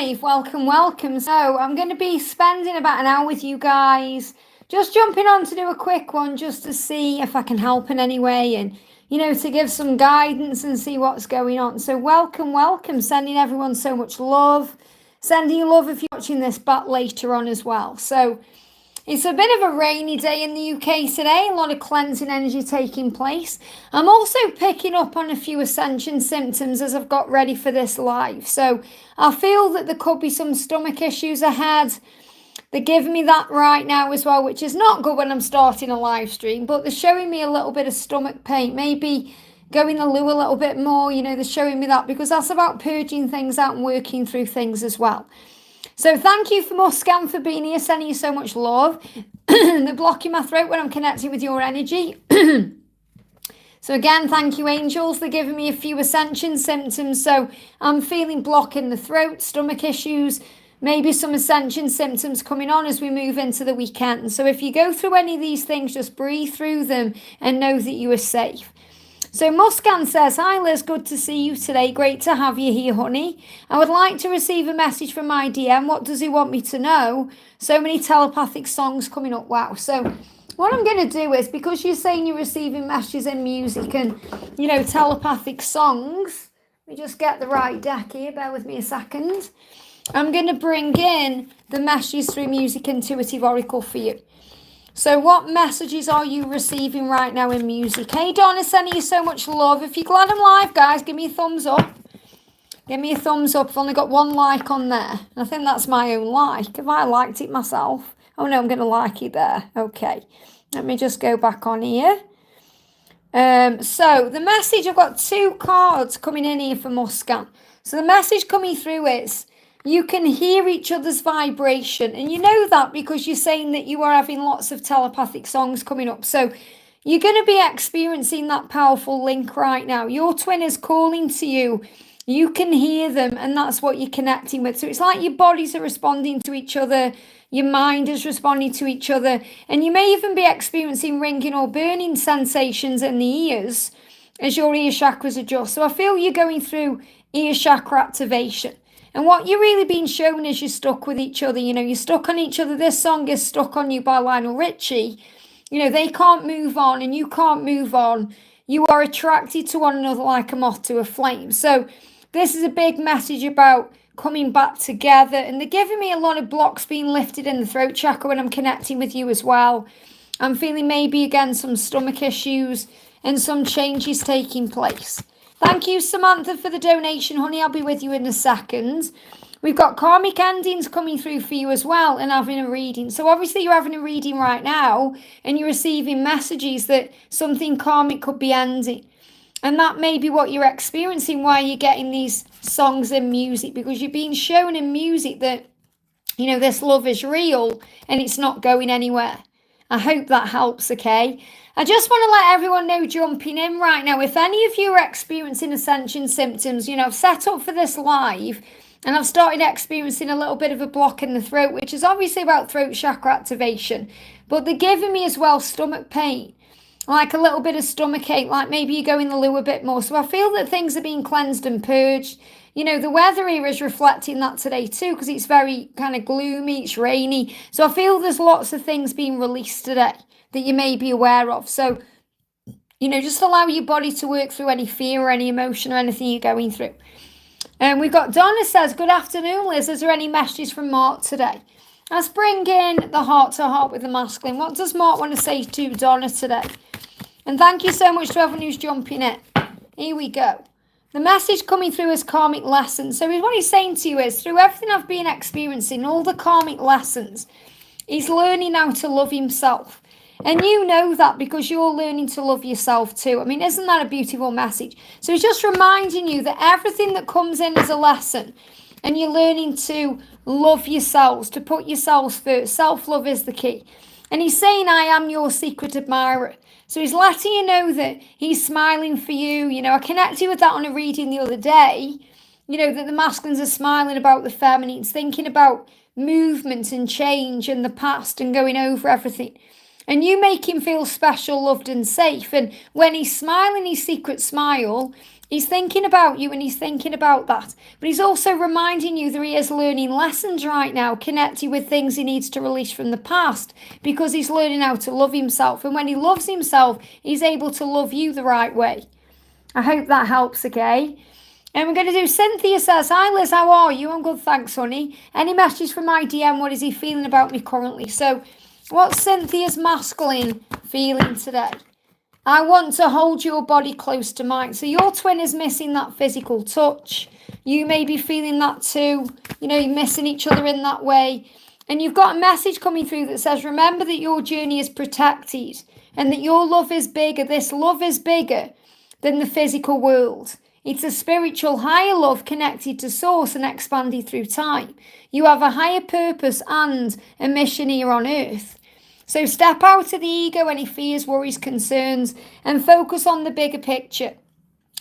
live. Welcome, welcome. So I'm going to be spending about an hour with you guys. Just jumping on to do a quick one just to see if I can help in any way and, to give some guidance and see what's going on. So welcome, welcome. Sending everyone so much love. Sending you love if you're watching this back later on as well. So it's a bit of a rainy day in the UK today. A lot of cleansing energy taking place. I'm also picking up on a few ascension symptoms as I've got ready for this live. So I feel that there could be some stomach issues ahead. They're giving me that right now as well, which is not good when I'm starting a live stream. But they're showing me a little bit of stomach pain. Maybe going the loo a little bit more. They're showing me that because that's about purging things out and working through things as well. So thank you for Mosan for being here, sending you so much love. They're blocking my throat when I'm connecting with your energy. So again, thank you, angels. They're giving me a few ascension symptoms. So I'm feeling block in the throat, stomach issues, maybe some ascension symptoms coming on as we move into the weekend. So if you go through any of these things, just breathe through them and know that you are safe. So Mosan says, hi Liz, good to see you today. Great to have you here, honey. I would like to receive a message from my DM. What does he want me to know? So many telepathic songs coming up. Wow. So what I'm going to do is, because you're saying you're receiving messages in music and, telepathic songs, let me just get the right deck here. Bear with me a second. I'm going to bring in the messages through Music Intuitive Oracle for you. So what messages are you receiving right now in music? Hey, Donna, sending you so much love. If you're glad I'm live, guys, give me a thumbs up. Give me a thumbs up. I've only got one like on there. I think that's my own like. Have I liked it myself? Oh, no, I'm going to like it there. Okay. Let me just go back on here. So the message, I've got two cards coming in here for Mosan. So the message coming through is, you can hear each other's vibration. And you know that because you're saying that you are having lots of telepathic songs coming up. So you're going to be experiencing that powerful link right now. Your twin is calling to you. You can hear them and that's what you're connecting with. So it's like your bodies are responding to each other. Your mind is responding to each other. And you may even be experiencing ringing or burning sensations in the ears as your ear chakras adjust. So I feel you're going through ear chakra activation. And what you're really being shown is you're stuck with each other. You're stuck on each other. This song is Stuck on You by Lionel Richie. They can't move on and you can't move on. You are attracted to one another like a moth to a flame. So this is a big message about coming back together. And they're giving me a lot of blocks being lifted in the throat chakra when I'm connecting with you as well. I'm feeling maybe, again, some stomach issues and some changes taking place. Thank you, Samantha, for the donation, honey. I'll be with you in a second. We've got karmic endings coming through for you as well and having a reading. So obviously you're having a reading right now and you're receiving messages that something karmic could be ending. And that may be what you're experiencing while you're getting these songs and music, because you're being shown in music that, this love is real and it's not going anywhere. I hope that helps, okay? I just want to let everyone know, jumping in right now, if any of you are experiencing ascension symptoms, I've set up for this live and I've started experiencing a little bit of a block in the throat, which is obviously about throat chakra activation. But they're giving me as well stomach pain, like a little bit of stomach ache, like maybe you go in the loo a bit more. So I feel that things are being cleansed and purged. The weather here is reflecting that today too, because it's very kind of gloomy, it's rainy. So I feel there's lots of things being released today that you may be aware of. So, just allow your body to work through any fear or any emotion or anything you're going through. And we've got Donna says, good afternoon, Liz. Is there any messages from Mark today? Let's bring in the heart to heart with the masculine. What does Mark want to say to Donna today? And thank you so much to everyone who's jumping in. Here we go. The message coming through is karmic lessons. So what he's saying to you is, through everything I've been experiencing, all the karmic lessons, he's learning how to love himself. And you know that because you're learning to love yourself too. I mean, isn't that a beautiful message? So he's just reminding you that everything that comes in is a lesson. And you're learning to love yourselves, to put yourselves first. Self-love is the key. And he's saying, I am your secret admirer. So he's letting you know that he's smiling for you. I connected with that on a reading the other day. That the masculines are smiling about the feminines, thinking about movement and change and the past and going over everything. And you make him feel special, loved and safe. And when he's smiling his secret smile, he's thinking about you and he's thinking about that. But he's also reminding you that he is learning lessons right now, connected with things he needs to release from the past, because he's learning how to love himself. And when he loves himself, he's able to love you the right way. I hope that helps, okay? And we're going to do, Cynthia says, hi Liz, how are you? I'm good, thanks, honey. Any messages from my DM? What is he feeling about me currently? So what's Cynthia's masculine feeling today? I want to hold your body close to mine. So your twin is missing that physical touch. You may be feeling that too. You know, you're missing each other in that way. And you've got a message coming through that says, remember that your journey is protected and that your love is bigger. This love is bigger than the physical world. It's a spiritual higher love connected to source and expanded through time. You have a higher purpose and a mission here on earth. So step out of the ego, any fears, worries, concerns, and focus on the bigger picture.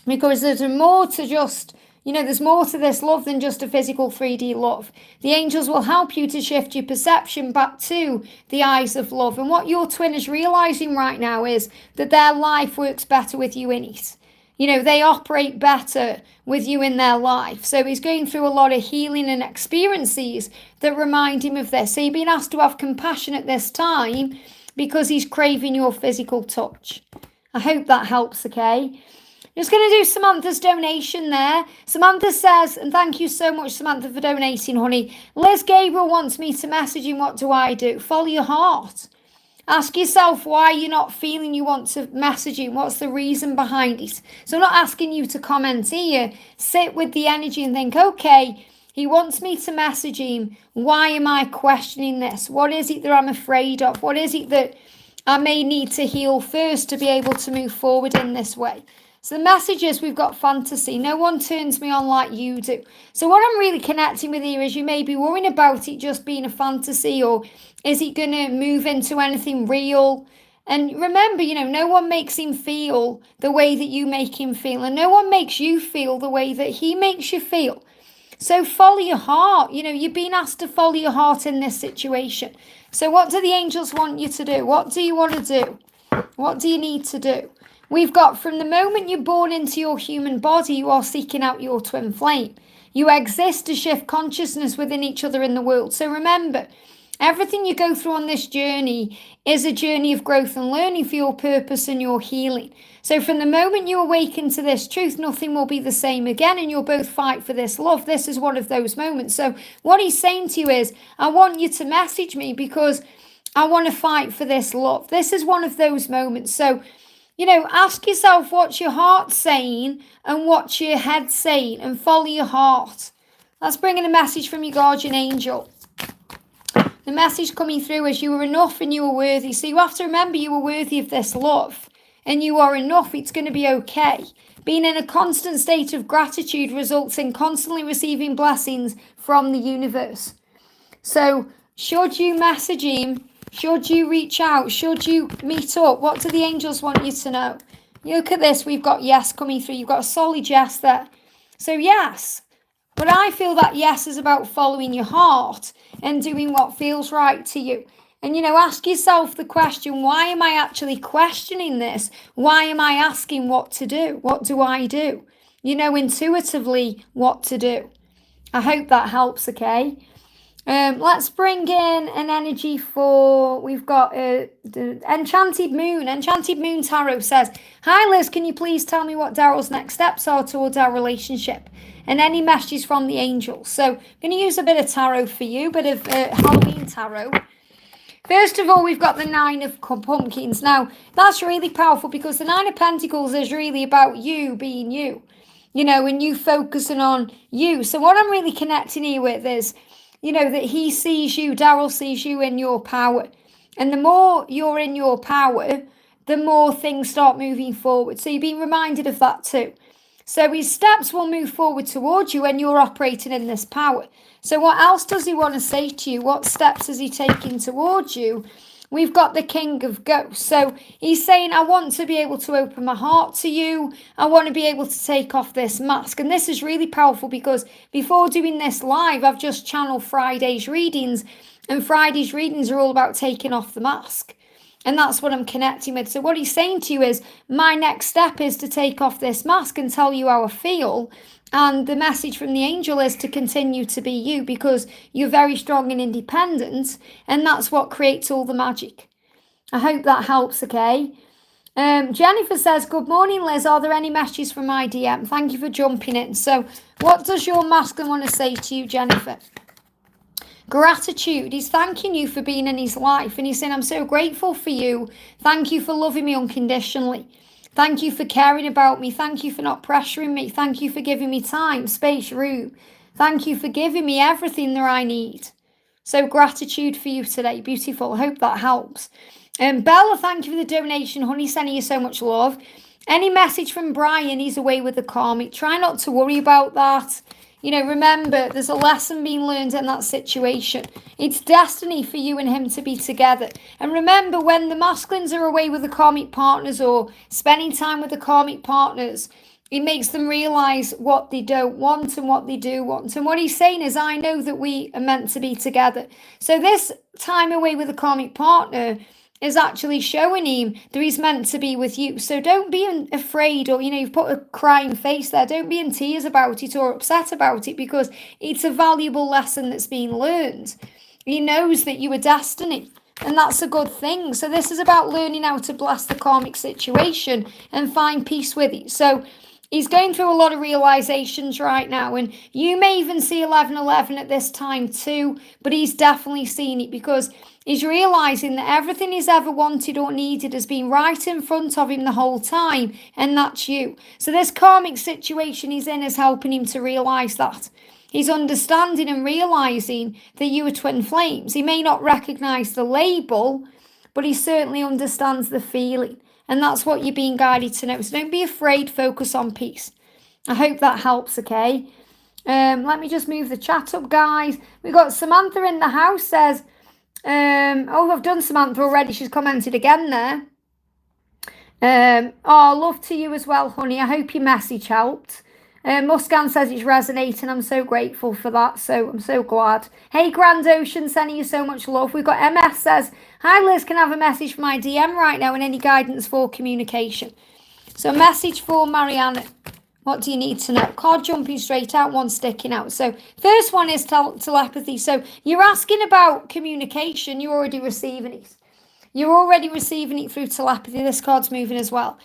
Because there's more to just, there's more to this love than just a physical 3D love. The angels will help you to shift your perception back to the eyes of love. And what your twin is realizing right now is that their life works better with you in it. They operate better with you in their life. So he's going through a lot of healing and experiences that remind him of this. So you're being asked to have compassion at this time because he's craving your physical touch. I hope that helps, okay? Just going to do Samantha's donation there. Samantha says, and thank you so much, Samantha, for donating, honey. Liz Gabriel wants me to message him. What do I do? Follow your heart. Ask yourself why you're not feeling you want to message him. What's the reason behind it? So I'm not asking you to comment here. Sit with the energy and think, okay, he wants me to message him. Why am I questioning this? What is it that I'm afraid of? What is it that I may need to heal first to be able to move forward in this way? So the message is, we've got fantasy. No one turns me on like you do. So what I'm really connecting with here is you may be worrying about it just being a fantasy, or is it going to move into anything real? And remember, no one makes him feel the way that you make him feel. And no one makes you feel the way that he makes you feel. So follow your heart. You're being asked to follow your heart in this situation. So what do the angels want you to do? What do you want to do? What do you need to do? We've got, from the moment you're born into your human body, you are seeking out your twin flame. You exist to shift consciousness within each other in the world. So remember, everything you go through on this journey is a journey of growth and learning for your purpose and your healing. So from the moment you awaken to this truth, nothing will be the same again, and you'll both fight for this love. This is one of those moments. So what he's saying to you is, I want you to message me because I want to fight for this love. This is one of those moments. So ask yourself what's your heart saying and what's your head saying, and follow your heart. That's bringing a message from your guardian angel. The message coming through is you were enough and you were worthy. So you have to remember you were worthy of this love and you are enough. It's going to be okay. Being in a constant state of gratitude results in constantly receiving blessings from the universe. So should you message him? Should you reach out? Should you meet up? What do the angels want you to know? You look at this. We've got yes coming through. You've got a solid yes there. So yes. But I feel that yes is about following your heart and doing what feels right to you. And, ask yourself the question, why am I actually questioning this? Why am I asking what to do? What do I do? Intuitively what to do. I hope that helps, okay? Let's bring in an energy for, we've got the Enchanted Moon. Enchanted Moon Tarot says, hi Liz, can you please tell me what Daryl's next steps are towards our relationship? And any messages from the angels. So I'm going to use a bit of tarot for you, bit of Halloween tarot. First of all, we've got the Nine of Pumpkins. Now, that's really powerful because the Nine of Pentacles is really about you being you, and you focusing on you. So what I'm really connecting here with is, that he sees you, Daryl sees you in your power. And the more you're in your power, the more things start moving forward. So you're being reminded of that too. So his steps will move forward towards you when you're operating in this power. So what else does he want to say to you? What steps is he taking towards you? We've got the King of Ghosts. So he's saying, I want to be able to open my heart to you. I want to be able to take off this mask. And this is really powerful because before doing this live, I've just channeled Friday's readings. And Friday's readings are all about taking off the mask. And that's what I'm connecting with. So what he's saying to you is, my next step is to take off this mask and tell you how I feel. And the message from the angel is to continue to be you, because you're very strong and independent. And that's what creates all the magic. I hope that helps, okay? Jennifer says, good morning, Liz. Are there any messages from my DM? Thank you for jumping in. So what does your masculine want to say to you, Jennifer? Gratitude. He's thanking you for being in his life. And he's saying, I'm so grateful for you. Thank you for loving me unconditionally. Thank you for caring about me. Thank you for not pressuring me. Thank you for giving me time, space, room. Thank you for giving me everything that I need. So gratitude for you today. Beautiful. I hope that helps. Bella, thank you for the donation. Honey, sending you so much love. Any message from Brian? He's away with the karmic. Try not to worry about that. You know, remember, there's a lesson being learned in that situation. It's destiny for you and him to be together. And remember, when the masculines are away with the karmic partners or spending time with the karmic partners, it makes them realize what they don't want and what they do want. And what he's saying is, I know that we are meant to be together. So this time away with the karmic partner is actually showing him that he's meant to be with you. So don't be afraid, or, you know, you've put a crying face there. Don't be in tears about it or upset about it, because it's a valuable lesson that's being learned. He knows that you are destiny, and that's a good thing. So this is about learning how to bless the karmic situation and find peace with it. So he's going through a lot of realizations right now, and you may even see 1111 at this time too, but he's definitely seen it, because he's realizing that everything he's ever wanted or needed has been right in front of him the whole time, and that's you. So this karmic situation he's in is helping him to realize that. He's understanding and realizing that you are twin flames. He may not recognize the label, but he certainly understands the feeling. And that's what you're being guided to know. So don't be afraid, focus on peace. I hope that helps, okay? Let me just move the chat up, guys. We've got Samantha in the house, says, oh, I've done Samantha already. She's commented again there. Oh, love to you as well, honey. I hope your message helped. Mosan says it's resonating. I'm so grateful for that. So I'm so glad. Hey, Grand Ocean, sending you so much love. We've got MS says, hi, Liz, can I have a message for my DM right now and any guidance for communication? So a message for Marianne. What do you need to know? Card jumping straight out, one sticking out. So first one is telepathy. So you're asking about communication. You're already receiving it. You're already receiving it through telepathy. This card's moving as well.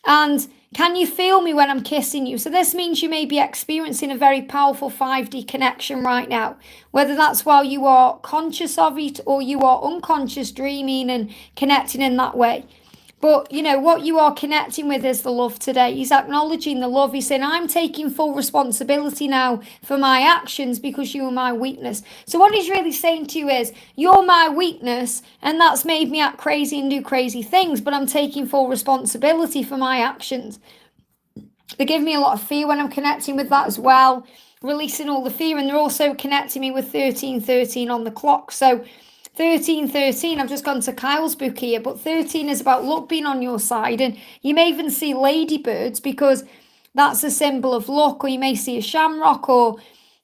And can you feel me when I'm kissing you? So this means you may be experiencing a very powerful 5D connection right now. Whether that's while you are conscious of it or you are unconscious, dreaming and connecting in that way. But, you know, what you are connecting with is the love today. He's acknowledging the love. He's saying, I'm taking full responsibility now for my actions because you are my weakness. So what he's really saying to you is, you're my weakness, and that's made me act crazy and do crazy things, but I'm taking full responsibility for my actions. They give me a lot of fear when I'm connecting with that as well, releasing all the fear, and they're also connecting me with 1313 on the clock. So 1313, I've just gone to Kyle's book here, but 13 is about luck being on your side, and you may even see ladybirds because that's a symbol of luck, or you may see a shamrock, or,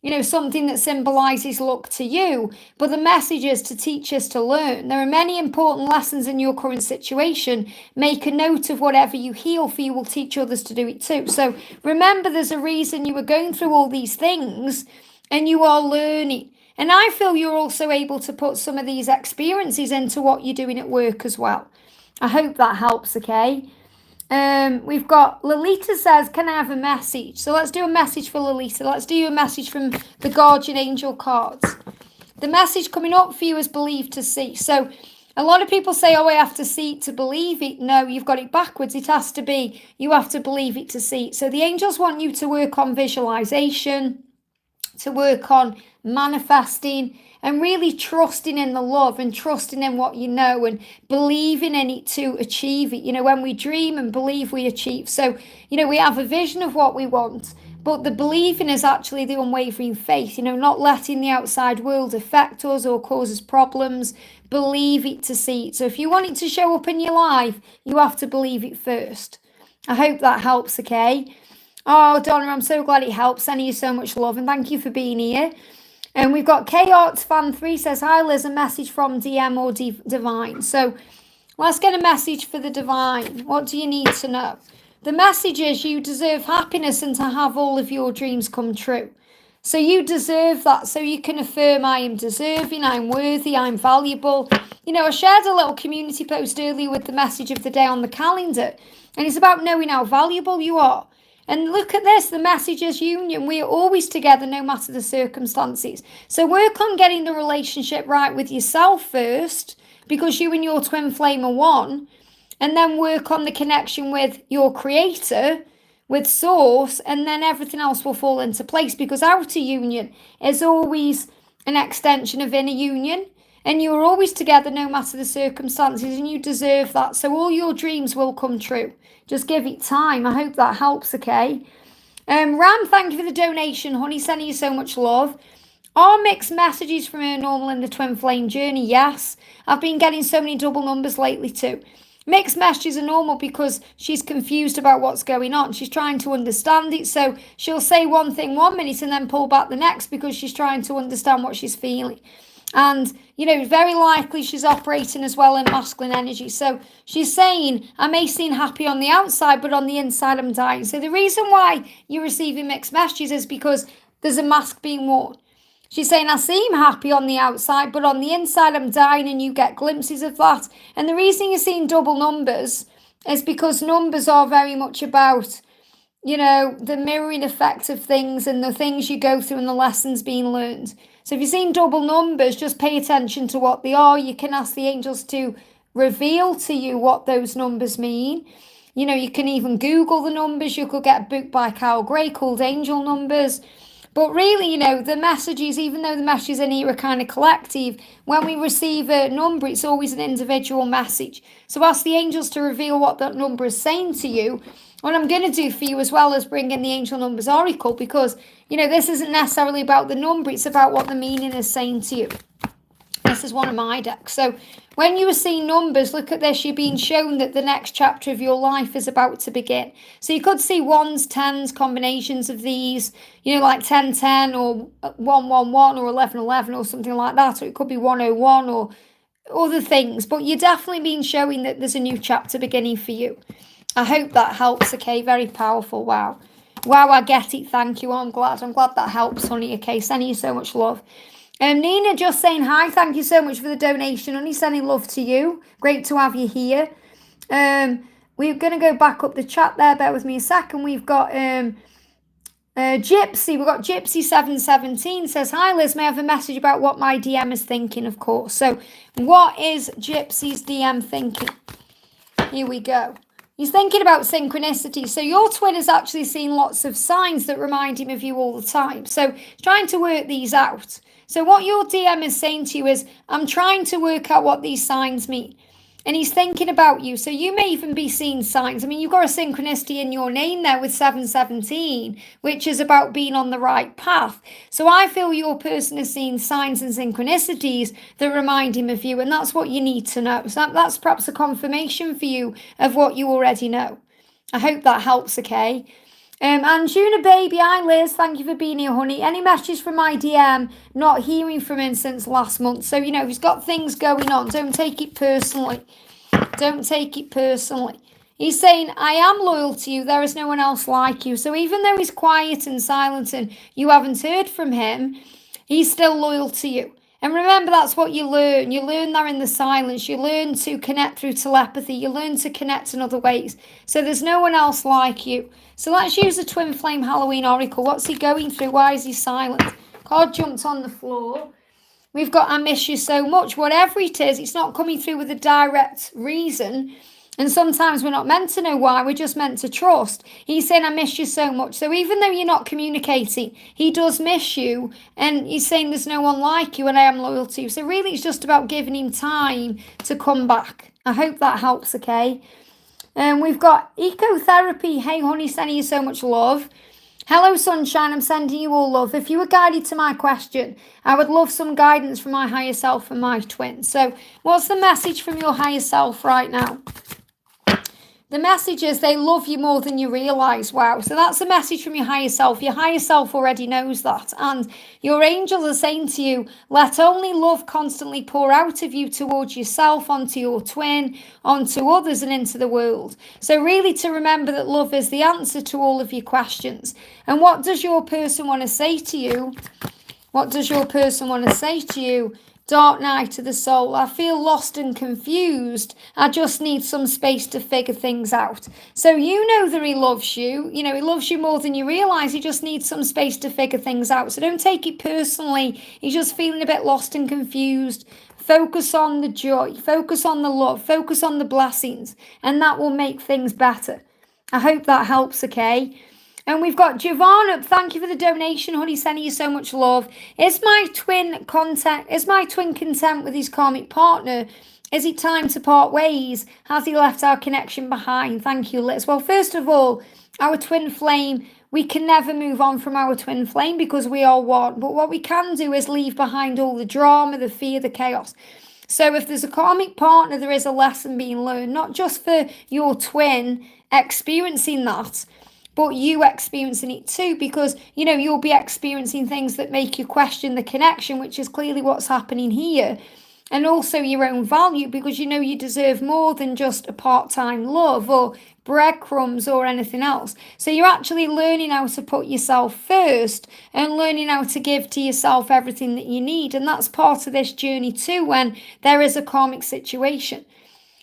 you know, something that symbolizes luck to you. But the message is to teach us to learn. There are many important lessons in your current situation. Make a note of whatever you heal, for you will teach others to do it too. So remember, there's a reason you were going through all these things, and you are learning. And I feel you're also able to put some of these experiences into what you're doing at work as well. I hope that helps, okay? We've got Lolita says, can I have a message? So let's do a message for Lolita. Let's do a message from the Guardian Angel cards. The message coming up for you is believe to see. So a lot of people say, oh, I have to see it to believe it. No, you've got it backwards. It has to be, you have to believe it to see it. So the angels want you to work on visualization, to work on manifesting, and really trusting in the love and trusting in what you know and believing in it to achieve it. You know, when we dream and believe, we achieve. So, you know, we have a vision of what we want, but the believing is actually the unwavering faith, you know, not letting the outside world affect us or cause us problems. Believe it to see it. So if you want it to show up in your life, you have to believe it first. I hope that helps, okay? Oh, Donna, I'm so glad it helps. Sending you so much love, and thank you for being here. And we've got K Arts Fan 3 says, hi Liz, a message from DM or Divine. So Let's get a message for the divine. What do you need to know? The message is you deserve happiness and to have all of your dreams come true. So you deserve that. So you can affirm, I am deserving, I'm worthy, I'm valuable. You know, I shared a little community post earlier with the message of the day on the calendar. And it's about knowing how valuable you are. And look at this, the message is union. We are always together no matter the circumstances. So work on getting the relationship right with yourself first, because you and your twin flame are one. And then work on the connection with your creator, with source, and then everything else will fall into place, because outer union is always an extension of inner union. And you're always together no matter the circumstances, and you deserve that. So all your dreams will come true. Just give it time. I hope that helps, okay? Ram, thank you for the donation, honey. Sending you so much love. Are mixed messages from her normal in the twin flame journey? Yes. I've been getting so many double numbers lately too. Mixed messages are normal because she's confused about what's going on. She's trying to understand it. So she'll say one thing 1 minute and then pull back the next because she's trying to understand what she's feeling. And, you know, very likely she's operating as well in masculine energy. So she's saying, I may seem happy on the outside, but on the inside I'm dying. So the reason why you're receiving mixed messages is because there's a mask being worn. She's saying, I seem happy on the outside, but on the inside I'm dying, and you get glimpses of that. And the reason you're seeing double numbers is because numbers are very much about, you know, the mirroring effect of things and the things you go through and the lessons being learned. So if you're seeing double numbers, just pay attention to what they are. You can ask the angels to reveal to you what those numbers mean. You know, you can even Google the numbers. You could get a book by Carl Gray called Angel Numbers. But really, you know, the messages, even though the messages in here are kind of collective, when we receive a number, it's always an individual message. So ask the angels to reveal what that number is saying to you. What I'm going to do for you as well as bring in the Angel Numbers Oracle, because, you know, this isn't necessarily about the number, it's about what the meaning is saying to you. This is one of my decks. So when you are seeing numbers, look at this, you're being shown that the next chapter of your life is about to begin. So you could see ones, tens, combinations of these, you know, like 1010 or 111 or 1111 or something like that. Or it could be 101 or other things. But you're definitely being showing that there's a new chapter beginning for you. I hope that helps, okay? Very powerful. Wow. Wow, I get it. Thank you. I'm glad that helps, honey. Okay, sending you so much love. Nina just saying hi. Thank you so much for the donation, honey. Sending love to you. Great to have you here. We're going to go back up the chat there. Bear with me a second. We've got Gypsy. We've got Gypsy 717 says, hi Liz, may I have a message about what my DM is thinking, of course. So what is Gypsy's DM thinking? Here we go. He's thinking about synchronicity. So your twin has actually seen lots of signs that remind him of you all the time. So he's trying to work these out. So what your DM is saying to you is, I'm trying to work out what these signs mean. And he's thinking about you. So you may even be seeing signs. I mean, you've got a synchronicity in your name there with 717, which is about being on the right path. So I feel your person is seeing signs and synchronicities that remind him of you. And that's what you need to know. So that's perhaps a confirmation for you of what you already know. I hope that helps, okay? And Juna baby, hi Liz, thank you for being here, honey. Any messages from my DM? Not hearing from him since last month. So, you know, he's got things going on. Don't take it personally. Don't take it personally. He's saying, I am loyal to you. There is no one else like you. So even though he's quiet and silent and you haven't heard from him, he's still loyal to you. And remember, that's what you learn. You learn that in the silence. You learn to connect through telepathy. You learn to connect in other ways. So there's no one else like you. So let's use the Twin Flame Halloween Oracle. What's he going through? Why is he silent? Card jumped on the floor. We've got I miss you so much. Whatever it is, it's not coming through with a direct reason. And sometimes we're not meant to know why. We're just meant to trust. He's saying, I miss you so much. So even though you're not communicating, he does miss you. And he's saying there's no one like you and I am loyal to you. So really it's just about giving him time to come back. I hope that helps, okay? We've got Ecotherapy. Hey, honey, sending you so much love. Hello, sunshine. I'm sending you all love. If you were guided to my question, I would love some guidance from my higher self and my twin. So what's the message from your higher self right now? The message is they love you more than you realise. Wow. So that's a message from your higher self. Your higher self already knows that. And your angels are saying to you, let only love constantly pour out of you towards yourself, onto your twin, onto others and into the world. So really to remember that love is the answer to all of your questions. And what does your person want to say to you? What does your person want to say to you? Dark night of the soul. I feel lost and confused. I just need some space to figure things out. So you know that he loves you. You know, he loves you more than you realise. He just needs some space to figure things out. So don't take it personally. He's just feeling a bit lost and confused. Focus on the joy. Focus on the love. Focus on the blessings. And that will make things better. I hope that helps, okay? And we've got Javon up. Thank you for the donation, honey. Sending you so much love. Is my twin content with his karmic partner? Is it time to part ways? Has he left our connection behind? Thank you, Liz. Well, first of all, our twin flame, we can never move on from our twin flame because we are one. But what we can do is leave behind all the drama, the fear, the chaos. So if there's a karmic partner, there is a lesson being learned, not just for your twin experiencing that, but you experiencing it too, because, you know, you'll be experiencing things that make you question the connection, which is clearly what's happening here. And also your own value, because you know you deserve more than just a part-time love or breadcrumbs or anything else. So you're actually learning how to put yourself first and learning how to give to yourself everything that you need. And that's part of this journey too, when there is a karmic situation.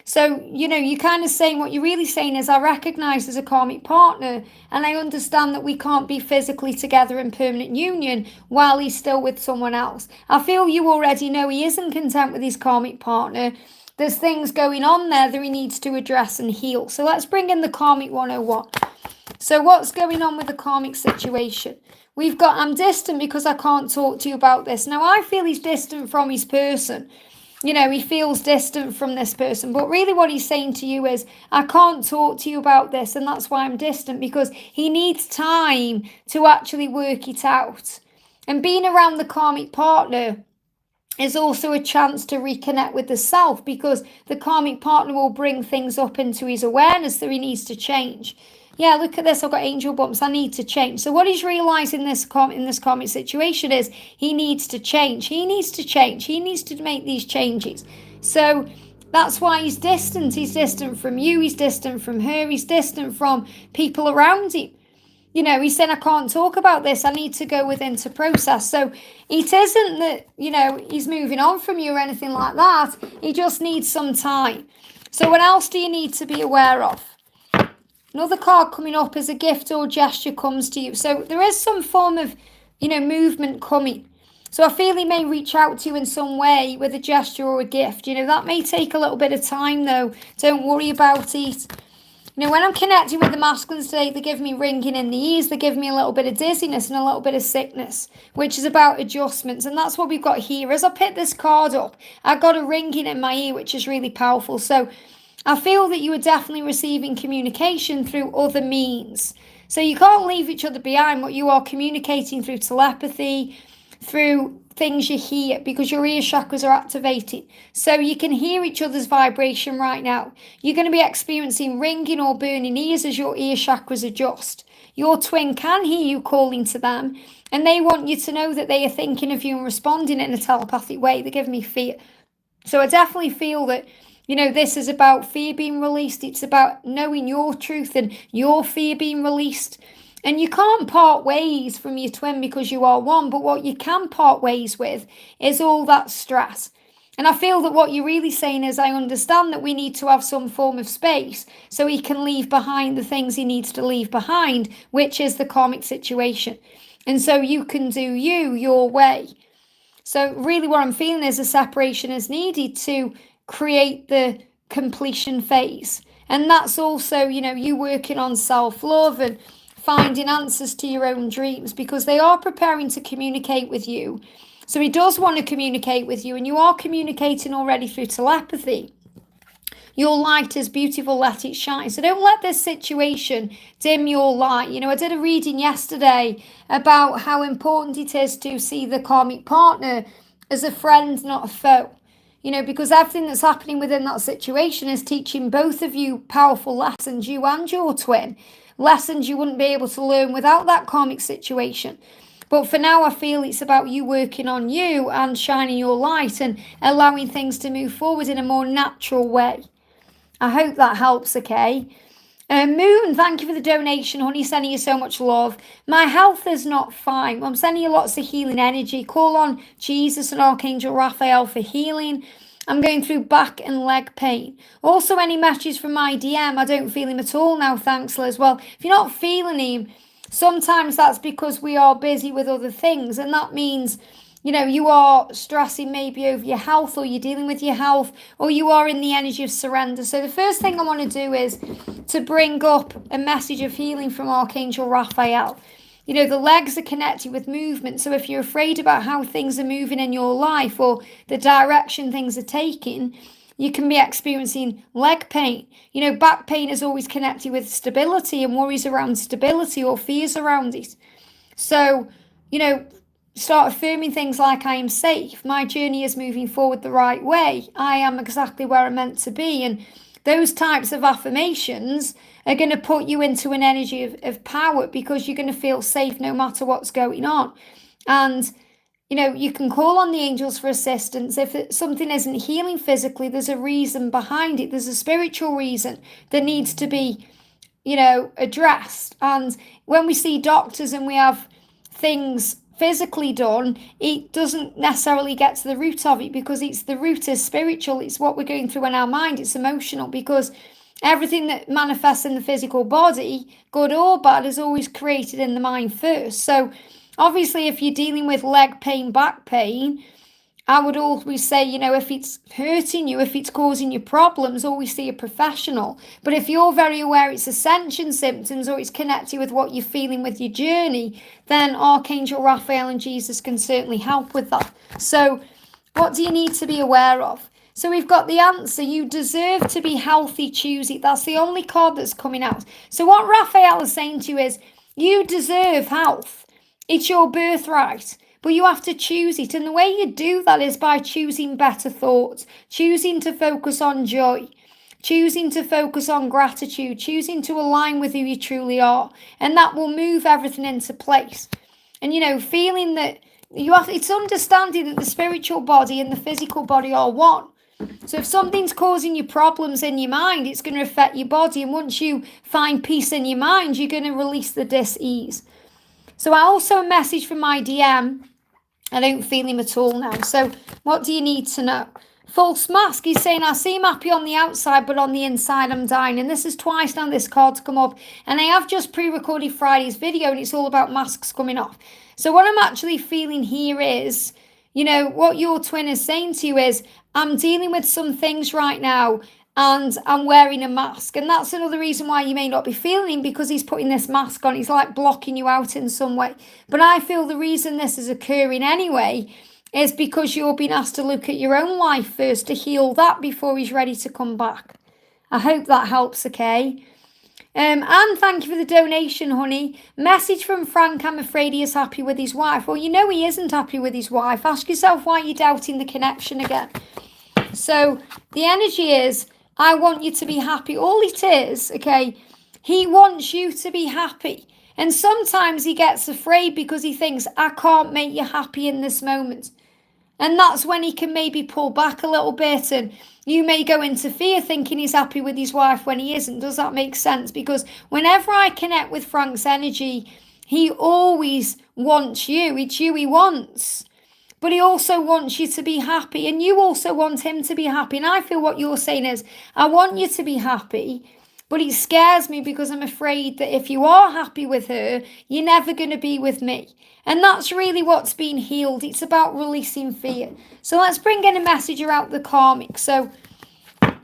So, you know, you're kind of saying, what you're really saying is, I recognise there's a karmic partner and I understand that we can't be physically together in permanent union while he's still with someone else. I feel you already know he isn't content with his karmic partner. There's things going on there that he needs to address and heal. So let's bring in the karmic 101. So what's going on with the karmic situation? We've got, I'm distant because I can't talk to you about this. Now, I feel he's distant from his person. You know, he feels distant from this person. But really what he's saying to you is, I can't talk to you about this. And that's why I'm distant, because he needs time to actually work it out. And being around the karmic partner is also a chance to reconnect with the self, because the karmic partner will bring things up into his awareness that he needs to change. Yeah, look at this. I've got angel bumps. I need to change. So what he's realizing in this karmic situation is he needs to change. He needs to change. He needs to make these changes. So that's why he's distant. He's distant from you. He's distant from her. He's distant from people around him. You know, he's saying, I can't talk about this. I need to go within to process. So it isn't that, you know, he's moving on from you or anything like that. He just needs some time. So what else do you need to be aware of? Another card coming up is a gift or gesture comes to you. So there is some form of, you know, movement coming. So I feel he may reach out to you in some way with a gesture or a gift. You know, that may take a little bit of time though. Don't worry about it. You know, when I'm connecting with the masculines today, they give me ringing in the ears. They give me a little bit of dizziness and a little bit of sickness, which is about adjustments. And that's what we've got here. As I pick this card up, I got a ringing in my ear, which is really powerful. So I feel that you are definitely receiving communication through other means. So you can't leave each other behind, but you are communicating through telepathy, through things you hear, because your ear chakras are activated. So you can hear each other's vibration right now. You're going to be experiencing ringing or burning ears as your ear chakras adjust. Your twin can hear you calling to them, and they want you to know that they are thinking of you and responding in a telepathic way. They give me fear. So I definitely feel that, you know, this is about fear being released. It's about knowing your truth and your fear being released. And you can't part ways from your twin because you are one. But what you can part ways with is all that stress. And I feel that what you're really saying is, I understand that we need to have some form of space so he can leave behind the things he needs to leave behind, which is the karmic situation. And so you can do you your way. So really what I'm feeling is a separation is needed to create the completion phase. And that's also, you know, you working on self-love and finding answers to your own dreams, because they are preparing to communicate with you. So he does want to communicate with you, and you are communicating already through telepathy. Your light is beautiful, let it shine. So don't let this situation dim your light. You know, I did a reading yesterday about how important it is to see the karmic partner as a friend, not a foe. you know, because everything that's happening within that situation is teaching both of you powerful lessons, you and your twin, lessons you wouldn't be able to learn without that karmic situation. But for now, I feel it's about you working on you and shining your light and allowing things to move forward in a more natural way. I hope that helps, okay? Moon, thank you for the donation, honey. Sending you so much love. My health is not fine. I'm sending you lots of healing energy. Call on Jesus and Archangel Raphael for healing. I'm going through back and leg pain. Also, any messages from my DM, I don't feel him at all now, thanks, Liz. Well, if you're not feeling him, sometimes that's because we are busy with other things, and that means, you know, you are stressing maybe over your health, or you're dealing with your health, or you are in the energy of surrender. So the first thing I want to do is to bring up a message of healing from Archangel Raphael. You know, the legs are connected with movement. So if you're afraid about how things are moving in your life or the direction things are taking, you can be experiencing leg pain. You know, back pain is always connected with stability and worries around stability or fears around it. So, you know, start affirming things like, I am safe, my journey is moving forward the right way, I am exactly where I'm meant to be. And those types of affirmations are going to put you into an energy of power, because you're going to feel safe no matter what's going on. And, you know, you can call on the angels for assistance. If something isn't healing physically, there's a reason behind it. There's a spiritual reason that needs to be, you know, addressed. And when we see doctors and we have things physically done, it doesn't necessarily get to the root of it, because it's the root is spiritual. It's what we're going through in our mind. It's emotional, because everything that manifests in the physical body, good or bad, is always created in the mind first. So obviously, if you're dealing with leg pain, back pain, I would always say, you know, if it's hurting you, if it's causing you problems, always see a professional. But if you're very aware it's ascension symptoms, or it's connected with what you're feeling with your journey, then Archangel Raphael and Jesus can certainly help with that. So what do you need to be aware of? So we've got the answer. You deserve to be healthy, choose it. That's the only card that's coming out. So what Raphael is saying to you is, you deserve health. It's your birthright. But you have to choose it. And the way you do that is by choosing better thoughts, choosing to focus on joy, choosing to focus on gratitude, choosing to align with who you truly are. And that will move everything into place. And, you know, feeling that you have, it's understanding that the spiritual body and the physical body are one. So if something's causing you problems in your mind, it's going to affect your body. And once you find peace in your mind, you're going to release the dis-ease. So I also a message from my DM. I don't feel him at all now. So what do you need to know? False mask. He's saying, I seem happy on the outside, but on the inside I'm dying. And this is twice now this card's come up. And I have just pre-recorded Friday's video, and it's all about masks coming off. So what I'm actually feeling here is, you know, what your twin is saying to you is, I'm dealing with some things right now, and I'm wearing a mask. And that's another reason why you may not be feeling him, because he's putting this mask on. He's like blocking you out in some way. But I feel the reason this is occurring anyway is because you're being asked to look at your own life first, to heal that before he's ready to come back. I hope that helps, okay? And thank you for the donation, honey. Message from Frank, I'm afraid he is happy with his wife. Well, you know he isn't happy with his wife. Ask yourself why you're doubting the connection again. So the energy is, I want you to be happy. All it is, okay, he wants you to be happy. And sometimes he gets afraid because he thinks, I can't make you happy in this moment. And that's when he can maybe pull back a little bit, and you may go into fear thinking he's happy with his wife when he isn't. Does that make sense? Because whenever I connect with Frank's energy, he always wants you. It's you he wants. But he also wants you to be happy, and you also want him to be happy. And I feel what you're saying is, I want you to be happy, but it scares me because I'm afraid that if you are happy with her, you're never going to be with me. And that's really what's being healed. It's about releasing fear. So let's bring in a message about the karmic. So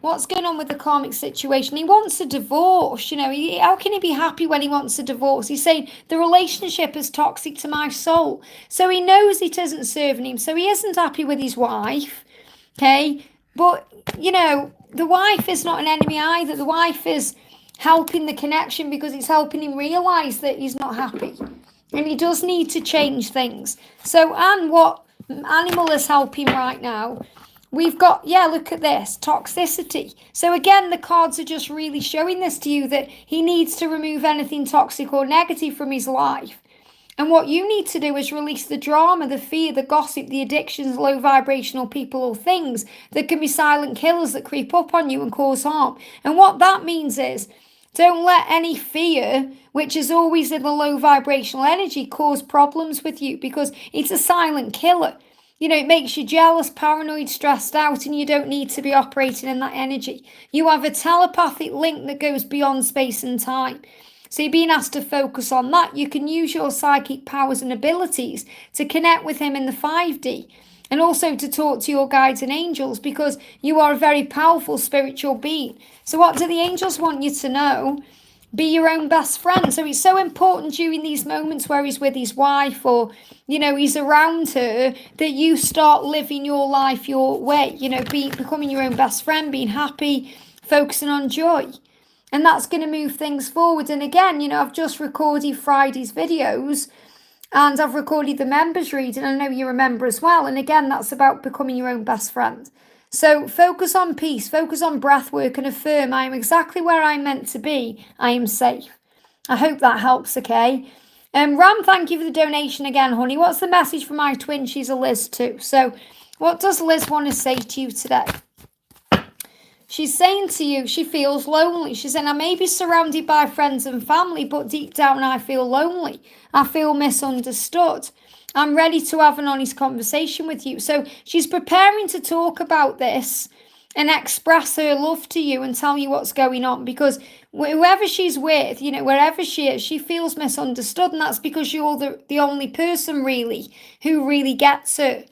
what's going on with the karmic situation? He wants a divorce. You know, how can he be happy when he wants a divorce? He's saying the relationship is toxic to my soul. So he knows it isn't serving him. So he isn't happy with his wife. Okay. But, you know, the wife is not an enemy either. The wife is helping the connection because it's helping him realize that he's not happy. And he does need to change things. So, and what animal is helping right now? we've got, yeah, look at this, toxicity. So again, the cards are just really showing this to you, that he needs to remove anything toxic or negative from his life. And what you need to do is release the drama, the fear, the gossip, the addictions, low vibrational people or things that can be silent killers that creep up on you and cause harm. And what that means is, don't let any fear, which is always in the low vibrational energy, cause problems with you, because it's a silent killer. You know, it makes you jealous, paranoid, stressed out, and you don't need to be operating in that energy. You have a telepathic link that goes beyond space and time. So you're being asked to focus on that. You can use your psychic powers and abilities to connect with him in the 5D, and also to talk to your guides and angels, because you are a very powerful spiritual being. So what do the angels want you to know? Be your own best friend. So it's so important during these moments where he's with his wife, or, you know, he's around her, that you start living your life your way, you know, becoming your own best friend, being happy, focusing on joy. And that's going to move things forward. And again, you know, I've just recorded Friday's videos, and I've recorded the members reading. I know you remember as well. And again, that's about becoming your own best friend. So focus on peace, focus on breath work, and affirm, I am exactly where I'm meant to be. I am safe. I hope that helps, okay? Ram, thank you for the donation again, honey. What's the message for my twin? She's a Liz too. So what does Liz want to say to you today? She's saying to you, she feels lonely. She's saying, I may be surrounded by friends and family, but deep down I feel lonely. I feel misunderstood. I'm ready to have an honest conversation with you. So she's preparing to talk about this and express her love to you and tell you what's going on, because whoever she's with, you know, wherever she is, she feels misunderstood, and that's because you're the only person really who really gets her.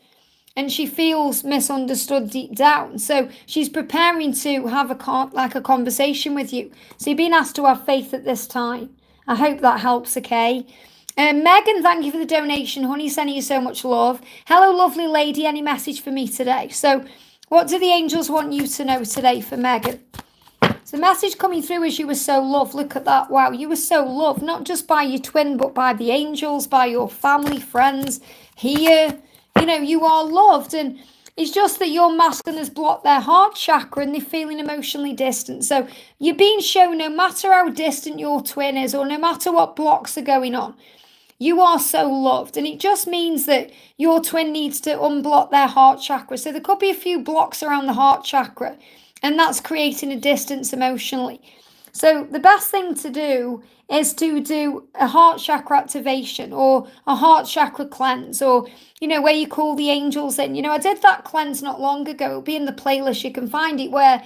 And she feels misunderstood deep down. So she's preparing to have a conversation with you. So you're being asked to have faith at this time. I hope that helps, okay? Megan, thank you for the donation, honey. Sending you so much love. Hello, lovely lady. Any message for me today? So what do the angels want you to know today for Megan? So the message coming through is you were so loved. Look at that. Wow, you were so loved. Not just by your twin, but by the angels, by your family, friends, here. You know, you are loved, and it's just that your masculine has blocked their heart chakra and they're feeling emotionally distant. So you're being shown, no matter how distant your twin is, or no matter what blocks are going on, you are so loved. And it just means that your twin needs to unblock their heart chakra. So there could be a few blocks around the heart chakra, and that's creating a distance emotionally. So the best thing to do is to do a heart chakra activation or a heart chakra cleanse, or, you know, where you call the angels in. You know, I did that cleanse not long ago. It'll be in the playlist. You can find it, where,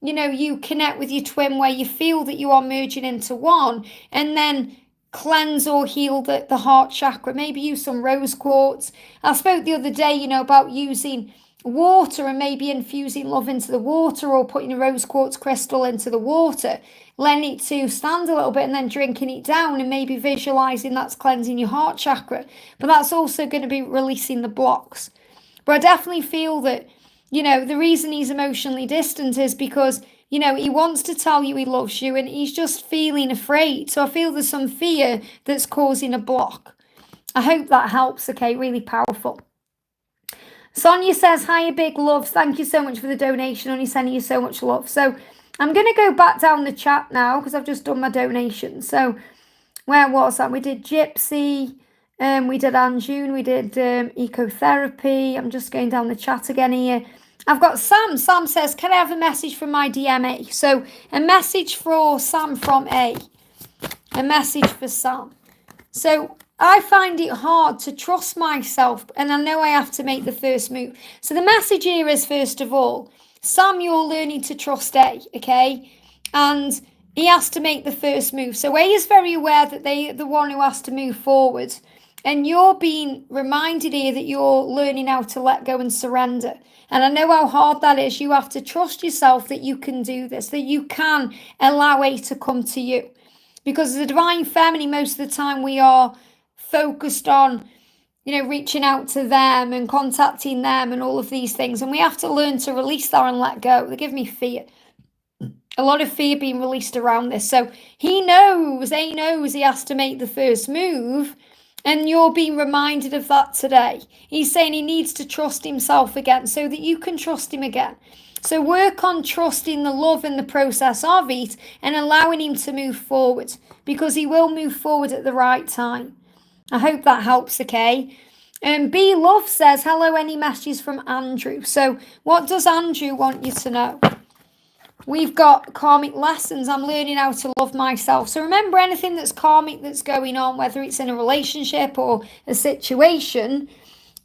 you know, you connect with your twin, where you feel that you are merging into one, and then cleanse or heal the heart chakra. Maybe use some rose quartz. I spoke the other day, you know, about using water and maybe infusing love into the water, or putting a rose quartz crystal into the water, letting it to stand a little bit and then drinking it down, and maybe visualizing that's cleansing your heart chakra. But that's also going to be releasing the blocks. But I definitely feel that, you know, the reason he's emotionally distant is because, you know, he wants to tell you he loves you, and he's just feeling afraid. So I feel there's some fear that's causing a block. I hope that helps, okay? Really powerful. Sonia says, hiya, big loves. Thank you so much for the donation. Only sending you so much love. So I'm going to go back down the chat now, because I've just done my donation. So where was that? We did Gypsy. We did Juna. We did ecotherapy. I'm just going down the chat again here. I've got Sam. Sam says, can I have a message from my DMA? So a message for Sam from A. A message for Sam. So I find it hard to trust myself, and I know I have to make the first move. So the message here is, first of all, Sam, you're learning to trust A, okay? And he has to make the first move. So A is very aware that they're the one who has to move forward. And you're being reminded here that you're learning how to let go and surrender. And I know how hard that is. You have to trust yourself that you can do this, that you can allow A to come to you. Because as a divine feminine, most of the time we are focused on, you know, reaching out to them and contacting them and all of these things. And we have to learn to release that and let go. They give me fear. A lot of fear being released around this. So he knows he has to make the first move. And you're being reminded of that today. He's saying he needs to trust himself again so that you can trust him again. So work on trusting the love and the process of it and allowing him to move forward, because he will move forward at the right time. I hope that helps, okay? B Love says, hello, any messages from Andrew? So what does Andrew want you to know? We've got karmic lessons. I'm learning how to love myself. So remember, anything that's karmic that's going on, whether it's in a relationship or a situation,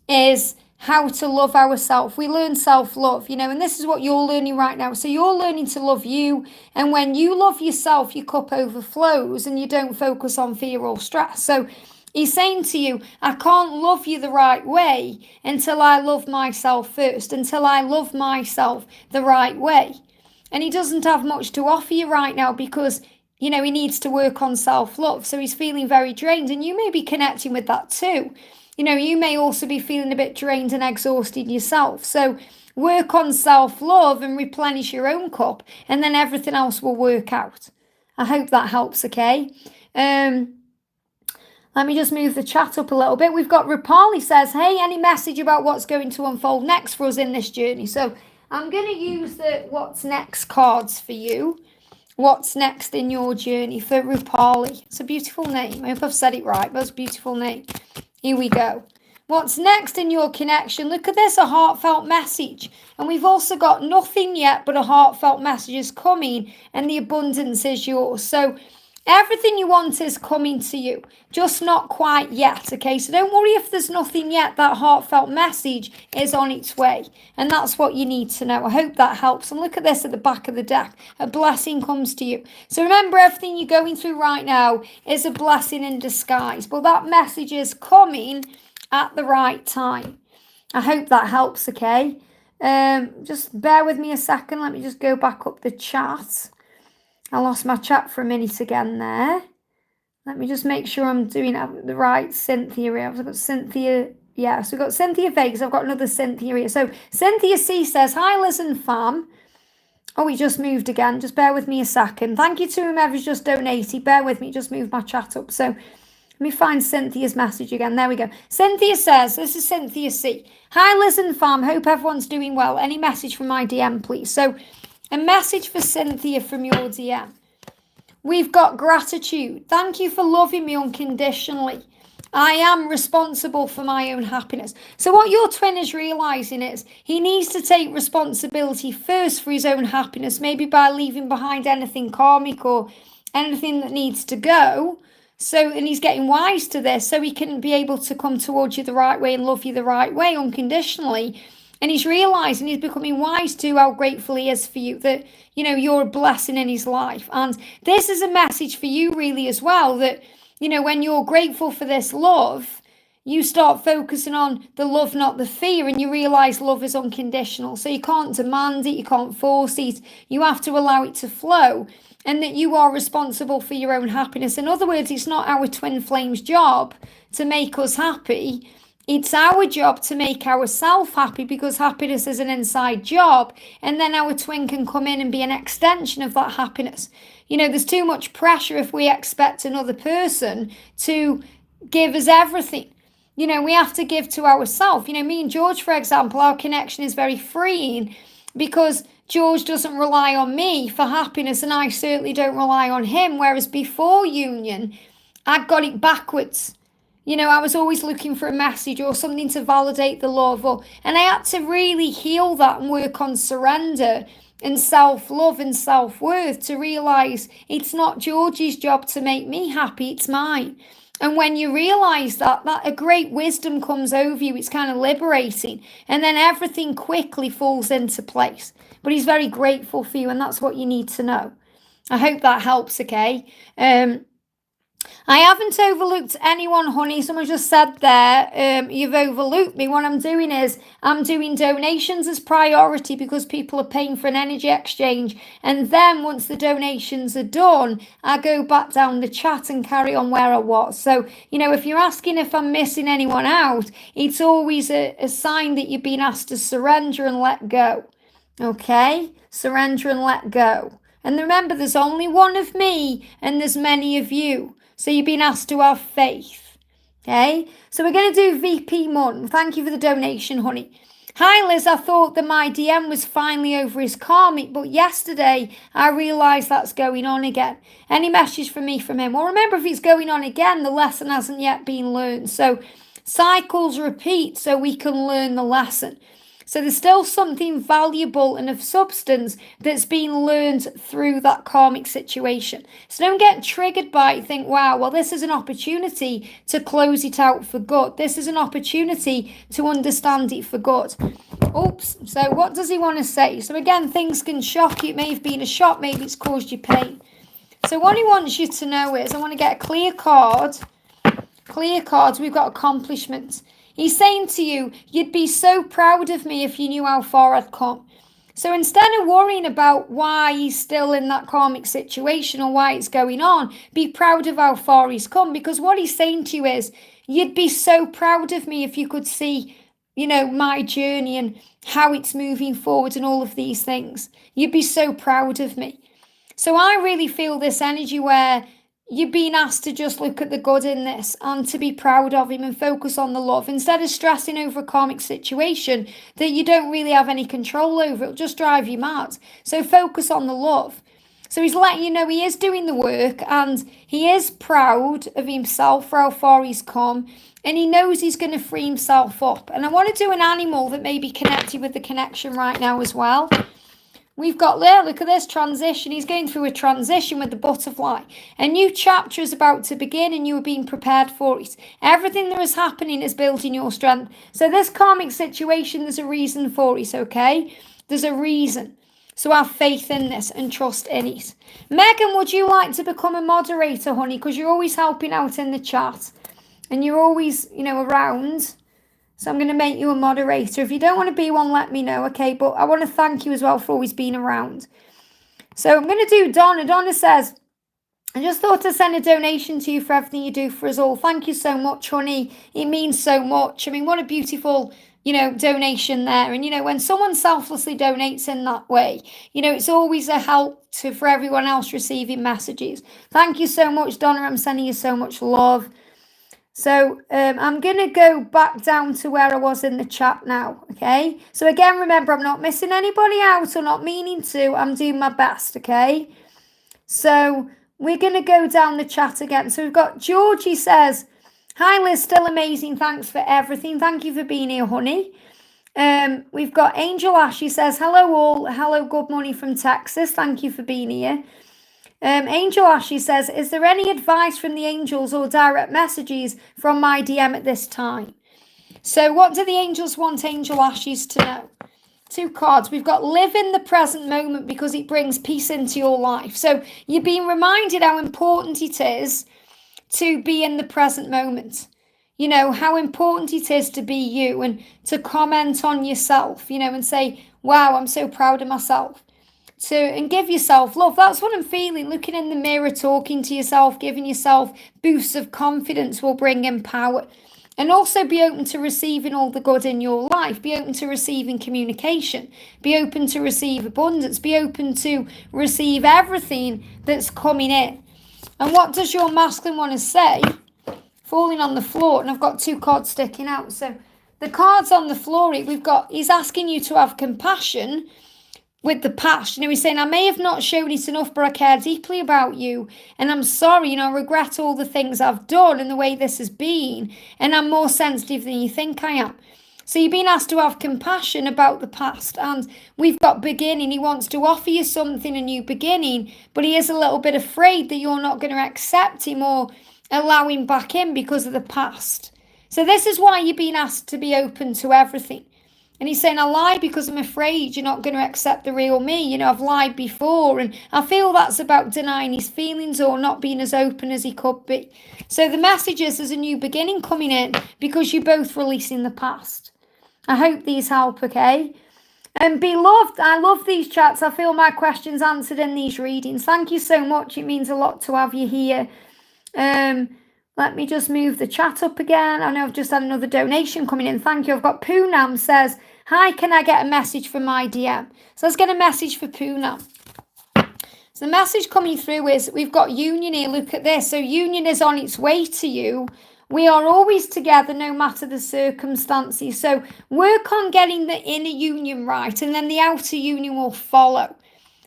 is how to love ourselves. We learn self-love, and this is what you're learning right now. So you're learning to love you. And when you love yourself, your cup overflows and you don't focus on fear or stress. So he's saying to you, I can't love you the right way until I love myself first, until I love myself the right way. And he doesn't have much to offer you right now because, he needs to work on self-love. So he's feeling very drained, and you may be connecting with that too. You may also be feeling a bit drained and exhausted yourself. So work on self-love and replenish your own cup, and then everything else will work out. I hope that helps, okay? Let me just move the chat up a little bit. We've got Rupali says, hey, any message about what's going to unfold next for us in this journey? So I'm going to use the what's next cards for you. What's next in your journey for Rupali? It's a beautiful name. I hope I've said it right, but it's a beautiful name. Here we go. What's next in your connection? Look at this, a heartfelt message. And we've also got nothing yet, but a heartfelt message is coming, and the abundance is yours. So everything you want is coming to you, just not quite yet, okay? So don't worry if there's nothing yet. That heartfelt message is on its way, and that's what you need to know. I hope that helps. And look at this at the back of the deck. A blessing comes to you. So remember, everything you're going through right now is a blessing in disguise, but that message is coming at the right time. I hope that helps, okay? Just bear with me a second. Let me just go back up the chat. I lost my chat for a minute again there. Let me just make sure I'm doing the right Cynthia here. I've got Cynthia, yeah, so we've got Cynthia Vegas. I've got another Cynthia here. So Cynthia C says, hi, Liz and fam. Oh, he just moved again. Just bear with me a second. Thank you to whomever's just donated. Bear with me, just moved my chat up. So let me find Cynthia's message again. There we go. Cynthia says, this is Cynthia C. Hi, Liz and fam. Hope everyone's doing well. Any message from my DM, please? So a message for Cynthia from your DM. We've got gratitude. Thank you for loving me unconditionally. I am responsible for my own happiness. So what your twin is realizing is he needs to take responsibility first for his own happiness, maybe by leaving behind anything karmic or anything that needs to go. And he's getting wise to this so he can be able to come towards you the right way and love you the right way unconditionally. And he's realizing, he's becoming wise to how grateful he is for you, that, you're a blessing in his life. And this is a message for you really as well, that, when you're grateful for this love, you start focusing on the love, not the fear, and you realize love is unconditional. So you can't demand it, you can't force it, you have to allow it to flow, and that you are responsible for your own happiness. In other words, it's not our twin flame's job to make us happy. It's our job to make ourselves happy, because happiness is an inside job, and then our twin can come in and be an extension of that happiness. There's too much pressure if we expect another person to give us everything. We have to give to ourselves. Me and George, for example, our connection is very freeing because George doesn't rely on me for happiness, and I certainly don't rely on him, whereas before union, I got it backwards. I was always looking for a message or something to validate the love, and I had to really heal that and work on surrender and self-love and self-worth to realize it's not Georgie's job to make me happy, it's mine. And when you realize that a great wisdom comes over you, it's kind of liberating, and then everything quickly falls into place. But he's very grateful for you, and that's what you need to know. I hope that helps, okay? I haven't overlooked anyone, honey. Someone just said there, you've overlooked me. What I'm doing is I'm doing donations as priority because people are paying for an energy exchange. And then once the donations are done, I go back down the chat and carry on where I was. So, if you're asking if I'm missing anyone out, it's always a sign that you've been asked to surrender and let go. Okay? Surrender and let go. And remember, there's only one of me and there's many of you. So you've been asked to have faith. Okay, so we're going to do VP Mun. Thank you for the donation, honey. Hi, Liz. I thought that my DM was finally over his karmic, but yesterday I realised that's going on again. Any message from me from him? Well, remember, if it's going on again, the lesson hasn't yet been learned. So cycles repeat so we can learn the lesson. So there's still something valuable and of substance that's been learned through that karmic situation. So don't get triggered by it. Think, wow, well, this is an opportunity to close it out for good. This is an opportunity to understand it for good. Oops. So what does he want to say? So again, things can shock you. It may have been a shock. Maybe it's caused you pain. So what he wants you to know is, I want to get a clear card. Clear cards. We've got accomplishments. He's saying to you, you'd be so proud of me if you knew how far I'd come. So instead of worrying about why he's still in that karmic situation or why it's going on, be proud of how far he's come. Because what he's saying to you is, you'd be so proud of me if you could see, you know, my journey and how it's moving forward and all of these things. You'd be so proud of me. So I really feel this energy where you're being asked to just look at the good in this and to be proud of him and focus on the love instead of stressing over a karmic situation that you don't really have any control over. It'll just drive you mad. So focus on the love. So he's letting you know he is doing the work and he is proud of himself for how far he's come, and he knows he's going to free himself up. And I want to do an animal that may be connected with the connection right now as well. We've got Leah, look at this transition. He's going through a transition with the butterfly. A new chapter is about to begin and you are being prepared for it. Everything that is happening is building your strength. So this karmic situation, there's a reason for it, okay? There's a reason. So have faith in this and trust in it. Megan, would you like to become a moderator, honey? Because you're always helping out in the chat. And you're always, you know, around. So I'm going to make you a moderator. If you don't want to be one, let me know, okay? But I want to thank you as well for always being around. So I'm going to do Donna. Donna says, I just thought to send a donation to you for everything you do for us all. Thank you so much, honey. It means so much. I mean, what a beautiful, you know, donation there. And, you know, when someone selflessly donates in that way, you know, it's always a help for everyone else receiving messages. Thank you so much, Donna. I'm sending you so much love. So I'm going to go back down to where I was in the chat now, okay? So again, remember, I'm not missing anybody out or not meaning to. I'm doing my best, okay? So we're going to go down the chat again. So we've got Georgie says, hi, Liz, still amazing. Thanks for everything. Thank you for being here, honey. We've got Angel Ashy says, hello all. Hello, good morning from Texas. Thank you for being here. Angel Ashy says, is there any advice from the angels or direct messages from my DM at this time? So what do the angels want Angel Ashes to know? Two cards. We've got live in the present moment because it brings peace into your life. So you're being reminded how important it is to be in the present moment. You know, how important it is to be you and to comment on yourself, you know, and say, wow, I'm so proud of myself. And give yourself love. That's what I'm feeling. Looking in the mirror, talking to yourself, giving yourself boosts of confidence will bring in power. And also be open to receiving all the good in your life. Be open to receiving communication. Be open to receive abundance. Be open to receive everything that's coming in. And what does your masculine want to say? Falling on the floor. And I've got two cards sticking out. So the cards on the floor, he's asking you to have compassion with the past. You know, he's saying, I may have not shown it enough, but I care deeply about you. And I'm sorry, you know, I regret all the things I've done and the way this has been. And I'm more sensitive than you think I am. So you're being asked to have compassion about the past. And we've got beginning. He wants to offer you something, a new beginning. But he is a little bit afraid that you're not going to accept him or allow him back in because of the past. So this is why you're being asked to be open to everything. And he's saying, I lied because I'm afraid you're not going to accept the real me. You know, I've lied before. And I feel that's about denying his feelings or not being as open as he could be. So the message is there's a new beginning coming in because you're both releasing the past. I hope these help, okay? And be loved. I love these chats. I feel my questions answered in these readings. Thank you so much. It means a lot to have you here. Let me just move the chat up again. I know I've just had another donation coming in. Thank you. I've got Punam says, hi, can I get a message from my DM? So let's get a message for Punam. So the message coming through is we've got union here. Look at this. So union is on its way to you We are always together no matter the circumstances. So work on getting the inner union right, and then the outer union will follow.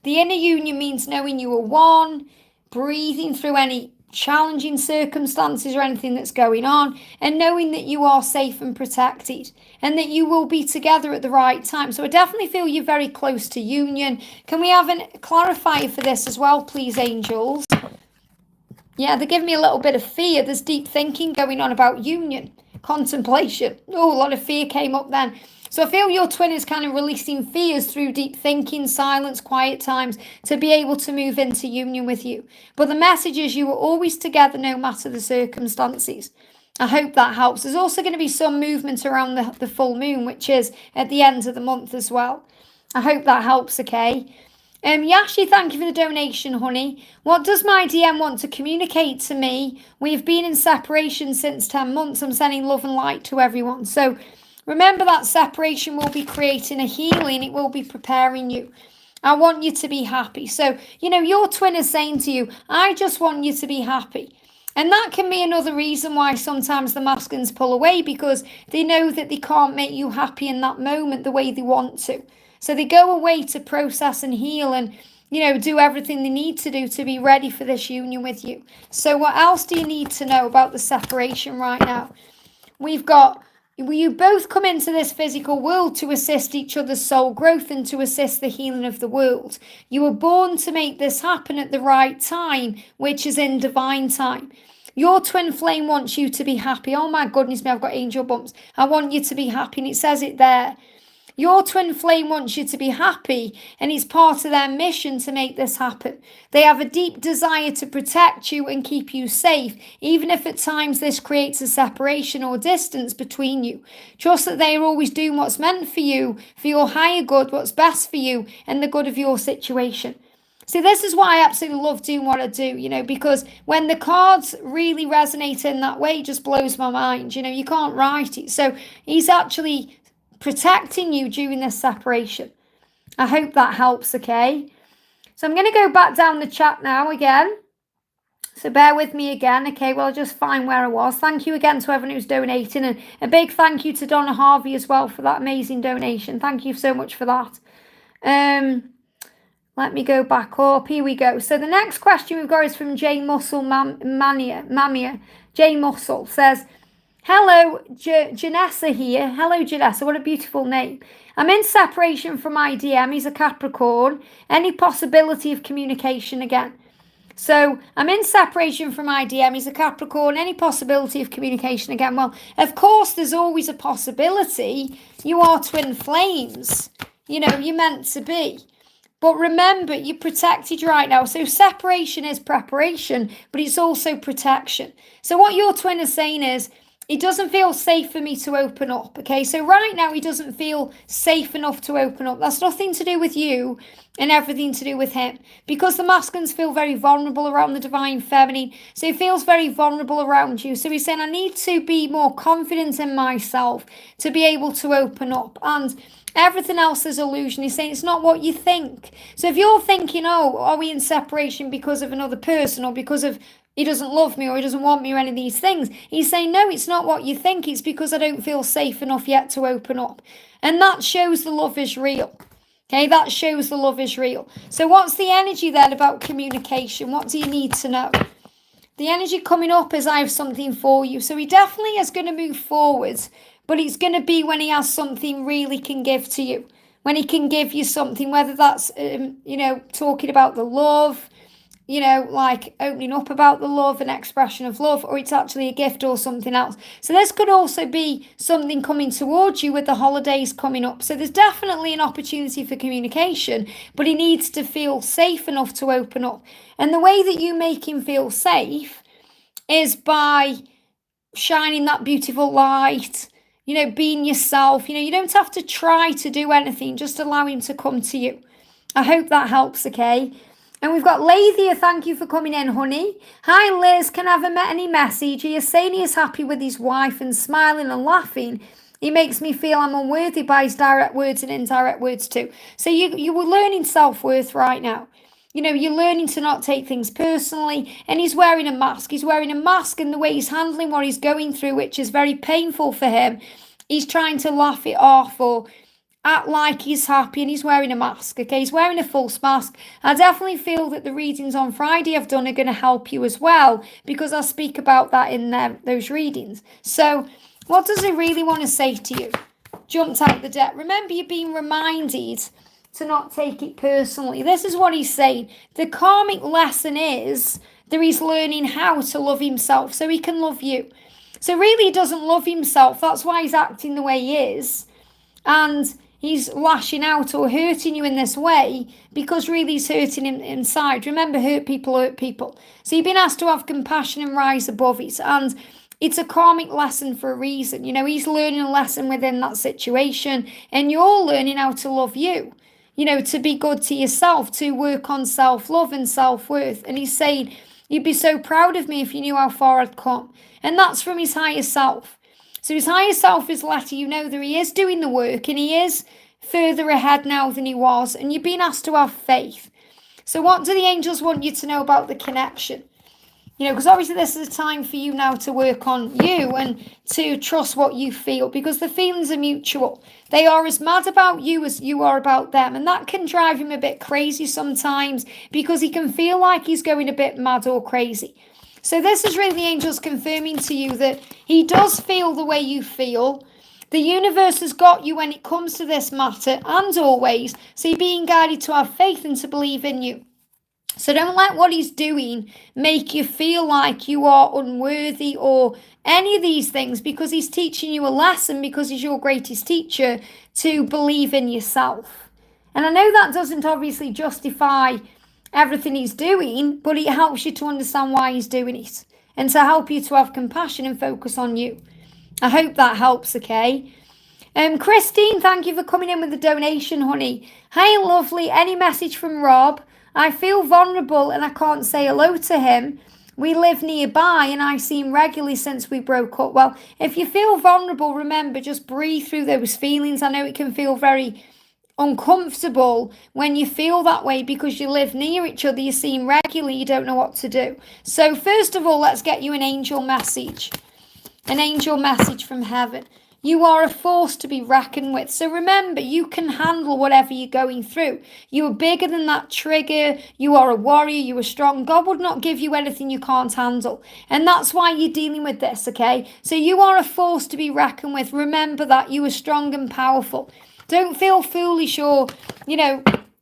The inner union means knowing you are one, breathing through any challenging circumstances or anything that's going on, and knowing that you are safe and protected and that you will be together at the right time. So I definitely feel you're very close to union. Can we have a clarifier for this as well, please, angels? Yeah, they're giving me a little bit of fear. There's deep thinking going on about union, contemplation. Oh, a lot of fear came up then. So I feel your twin is kind of releasing fears through deep thinking, silence, quiet times to be able to move into union with you. But the message is you are always together no matter the circumstances. I hope that helps. There's also going to be some movement around the full moon, which is at the end of the month as well. I hope that helps, okay? Yashi, thank you for the donation, honey. What does my DM want to communicate to me? We've been in separation since 10 months. I'm sending love and light to everyone. So remember that separation will be creating a healing. It will be preparing you. I want you to be happy. So, your twin is saying to you, I just want you to be happy. And that can be another reason why sometimes the masculines pull away, because they know that they can't make you happy in that moment the way they want to. So they go away to process and heal and, do everything they need to do to be ready for this union with you. So what else do you need to know about the separation right now? We've got, you both come into this physical world to assist each other's soul growth and to assist the healing of the world. You were born to make this happen at the right time, which is in divine time. Your twin flame wants you to be happy. Oh my goodness me, I've got angel bumps. I want you to be happy, and it says it there. Your twin flame wants you to be happy, and it's part of their mission to make this happen. They have a deep desire to protect you and keep you safe, even if at times this creates a separation or distance between you. Trust that they are always doing what's meant for you, for your higher good, what's best for you, and the good of your situation. See, this is why I absolutely love doing what I do, because when the cards really resonate in that way, it just blows my mind. You can't write it. So he's actually protecting you during this separation. I hope that helps, okay? So I'm going to go back down the chat now again. So bear with me again, okay? Well, I'll just find where I was. Thank you again to everyone who's donating, and a big thank you to Donna Harvey as well for that amazing donation. Thank you so much for that. Let me go back up. Here we go. So the next question we've got is from J Muscle Mamia. J Muscle says, hello, Janessa here. Hello, Janessa. What a beautiful name. I'm in separation from my DM. He's a Capricorn. Any possibility of communication again? So I'm in separation from my DM. He's a Capricorn. Any possibility of communication again? Well, of course, there's always a possibility. You are twin flames. You're meant to be. But remember, you're protected right now. So separation is preparation, but it's also protection. So what your twin is saying is, it doesn't feel safe for me to open up, okay? So right now, he doesn't feel safe enough to open up. That's nothing to do with you and everything to do with him. Because the masculines feel very vulnerable around the divine feminine. So he feels very vulnerable around you. So he's saying, I need to be more confident in myself to be able to open up. And everything else is illusion. He's saying it's not what you think. So if you're thinking, oh, are we in separation because of another person or because of he doesn't love me or he doesn't want me or any of these things, he's saying, no, it's not what you think. It's because I don't feel safe enough yet to open up. And that shows the love is real. Okay, that shows the love is real. So what's the energy then about communication? What do you need to know? The energy coming up is I have something for you. So he definitely is going to move forward, but it's going to be when he has something really can give to you. When he can give you something, whether that's, talking about the love, like opening up about the love, an expression of love, or it's actually a gift or something else. So this could also be something coming towards you with the holidays coming up. So there's definitely an opportunity for communication, but he needs to feel safe enough to open up. And the way that you make him feel safe is by shining that beautiful light, being yourself. You don't have to try to do anything, just allow him to come to you. I hope that helps, okay? And we've got Leah, thank you for coming in, honey. Hi, Liz, can I have any message? He is saying he is happy with his wife and smiling and laughing. He makes me feel I'm unworthy by his direct words and indirect words too. So you were learning self-worth right now. You know, you're learning to not take things personally. And he's wearing a mask. He's wearing a mask, and the way he's handling what he's going through, which is very painful for him, he's trying to laugh it off or act like he's happy, and he's wearing a mask. Okay, he's wearing a false mask. I definitely feel that the readings on Friday I've done are going to help you as well, because I'll speak about that in those readings. So what does he really want to say to you? Jumped out the deck. Remember, you're being reminded to not take it personally. This is what he's saying. The karmic lesson is that he's learning how to love himself so he can love you. So really, he doesn't love himself. That's why he's acting the way he is. And he's lashing out or hurting you in this way, because really he's hurting him inside. Remember, hurt people hurt people. So you've been asked to have compassion and rise above it. And it's a karmic lesson for a reason. You know, he's learning a lesson within that situation, and you're learning how to love you. You know, to be good to yourself, to work on self-love and self-worth. And he's saying, you'd be so proud of me if you knew how far I'd come. And that's from his higher self. So his higher self is letting you know that he is doing the work, and he is further ahead now than he was. And you've been asked to have faith. So what do the angels want you to know about the connection? You know, because obviously this is a time for you now to work on you and to trust what you feel, because the feelings are mutual. They are as mad about you as you are about them. And that can drive him a bit crazy sometimes, because he can feel like he's going a bit mad or crazy. So this is really the angels confirming to you that he does feel the way you feel. The universe has got you when it comes to this matter, and always. So you're being guided to have faith and to believe in you. So don't let what he's doing make you feel like you are unworthy or any of these things, because he's teaching you a lesson, because he's your greatest teacher, to believe in yourself. And I know that doesn't obviously justify everything he's doing, but it helps you to understand why he's doing it, and to help you to have compassion and focus on you. I hope that helps, okay? Christine, thank you for coming in with the donation, honey. Hey, lovely. Any message from Rob? I feel vulnerable and I can't say hello to him. We live nearby and I see him regularly since we broke up. Well, if you feel vulnerable, remember, just breathe through those feelings. I know it can feel very uncomfortable when you feel that way, because you live near each other, you see him regularly, you don't know what to do. So first of all, let's get you an angel message. An angel message from heaven. You are a force to be reckoned with. So remember, you can handle whatever you're going through. You are bigger than that trigger. You are a warrior. You are strong. God would not give you anything you can't handle. And that's why you're dealing with this, okay? So you are a force to be reckoned with. Remember that. You are strong and powerful. Don't feel foolish or,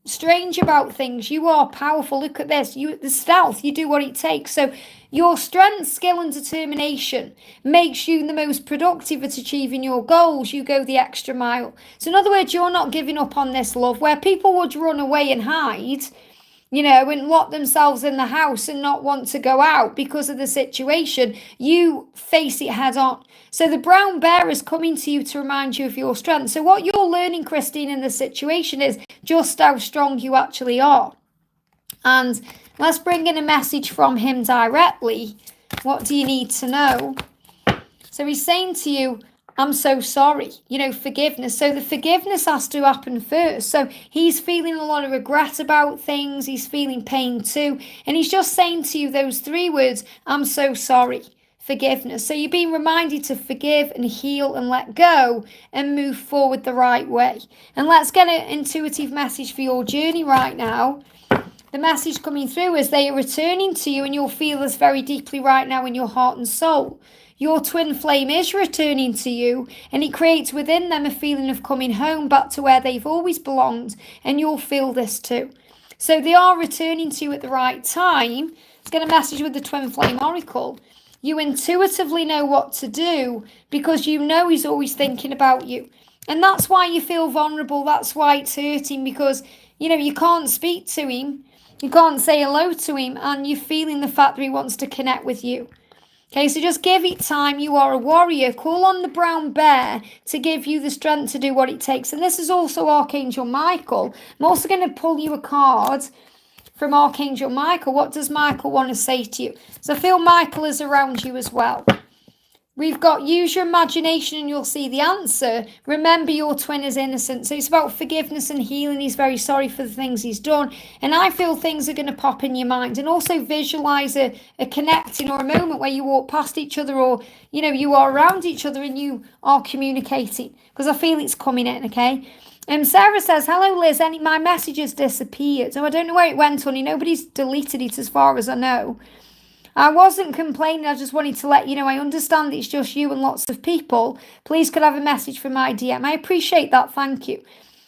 strange about things. You are powerful. Look at this. The stealth. You do what it takes. So your strength, skill and determination makes you the most productive at achieving your goals. You go the extra mile. So in other words, you're not giving up on this love, where people would run away and hide, and lock themselves in the house and not want to go out because of the situation. You face it head on. So the brown bear is coming to you to remind you of your strength. So what you're learning, Christine, in this situation is just how strong you actually are. And let's bring in a message from him directly. What do you need to know? So he's saying to you, I'm so sorry, forgiveness. So the forgiveness has to happen first. So he's feeling a lot of regret about things. He's feeling pain too. And he's just saying to you those 3 words, I'm so sorry, forgiveness. So you're being reminded to forgive and heal and let go and move forward the right way. And let's get an intuitive message for your journey right now. The message coming through is they are returning to you, and you'll feel this very deeply right now in your heart and soul. Your twin flame is returning to you, and it creates within them a feeling of coming home back to where they've always belonged, and you'll feel this too. So they are returning to you at the right time. Let's get a message with the twin flame oracle. You intuitively know what to do, because you know he's always thinking about you. And that's why you feel vulnerable. That's why it's hurting, because, you can't speak to him. You can't say hello to him, and you're feeling the fact that he wants to connect with you. Okay, so just give it time. You are a warrior. Call on the brown bear to give you the strength to do what it takes. And this is also Archangel Michael. I'm also going to pull you a card from Archangel Michael. What does Michael want to say to you? So I feel Michael is around you as well. We've got use your imagination and you'll see the answer. Remember your twin is innocent. So it's about forgiveness and healing. He's very sorry for the things he's done. And I feel things are going to pop in your mind. And also visualize a connecting or a moment where you walk past each other, or, you know, you are around each other and you are communicating. Because I feel it's coming in, okay? Sarah says, hello, Liz. My message has disappeared. So I don't know where it went, honey. Nobody's deleted it as far as I know. I wasn't complaining, I just wanted to let you know I understand it's just you and lots of people. Please could I have a message from my DM. I appreciate that, thank you.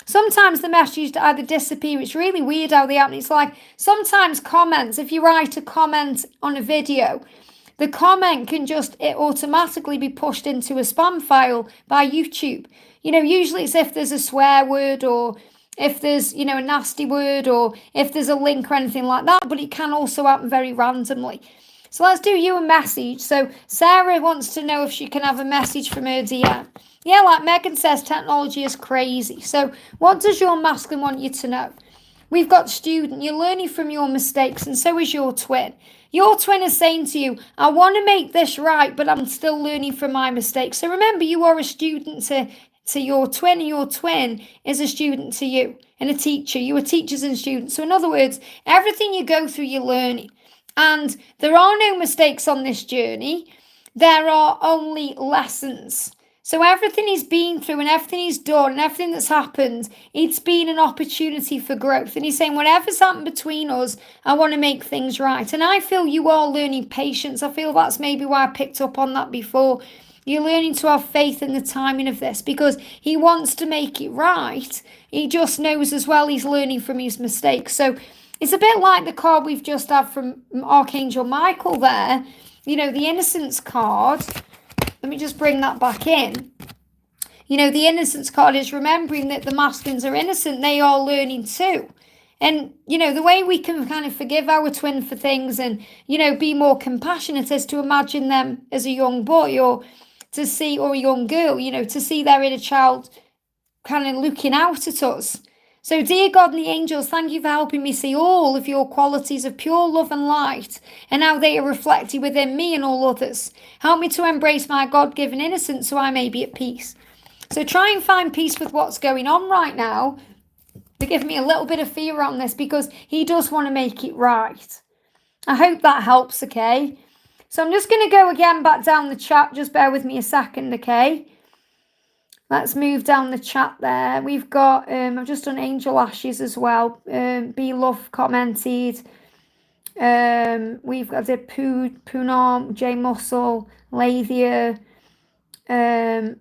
Sometimes the messages either disappear. It's really weird how they happen. It's like sometimes comments, if you write a comment on a video, the comment can just automatically be pushed into a spam file by YouTube. You know, usually it's if there's a swear word, or if there's, you know, a nasty word, or if there's a link or anything like that, but it can also happen very randomly. So let's do you a message. So Sarah wants to know if she can have a message from her DM. Yeah, like Megan says, technology is crazy. So what does your masculine want you to know? We've got student, you're learning from your mistakes, and so is your twin. Your twin is saying to you, I want to make this right, but I'm still learning from my mistakes. So remember, you are a student to your twin, and your twin is a student to you, and a teacher. You are teachers and students. So in other words, everything you go through, you're learning. And there are no mistakes on this journey. There are only lessons. So everything he's been through and everything he's done and everything that's happened, it's been an opportunity for growth. And he's saying, whatever's happened between us, I want to make things right. And I feel you are learning patience. I feel that's maybe why I picked up on that before. You're learning to have faith in the timing of this, because he wants to make it right. He just knows as well he's learning from his mistakes. So it's a bit like the card we've just had from Archangel Michael there. You know, the innocence card. Let me just bring that back in. You know, the innocence card is remembering that the masculines are innocent. They are learning too. And, you know, the way we can kind of forgive our twin for things and, you know, be more compassionate is to imagine them as a young boy, or to see, or a young girl, you know, to see their inner child kind of looking out at us. So, dear God and the angels, thank you for helping me see all of your qualities of pure love and light, and how they are reflected within me and all others. Help me to embrace my God-given innocence so I may be at peace. So try and find peace with what's going on right now. They give me a little bit of fear on this, because he does want to make it right. I hope that helps, okay? So I'm just going to go again back down the chat. Just bear with me a second, okay? Let's move down the chat there. We've got, I've just done Angel Ashes as well. Be Love commented. We've got Punam, J Muscle, Leah. Bear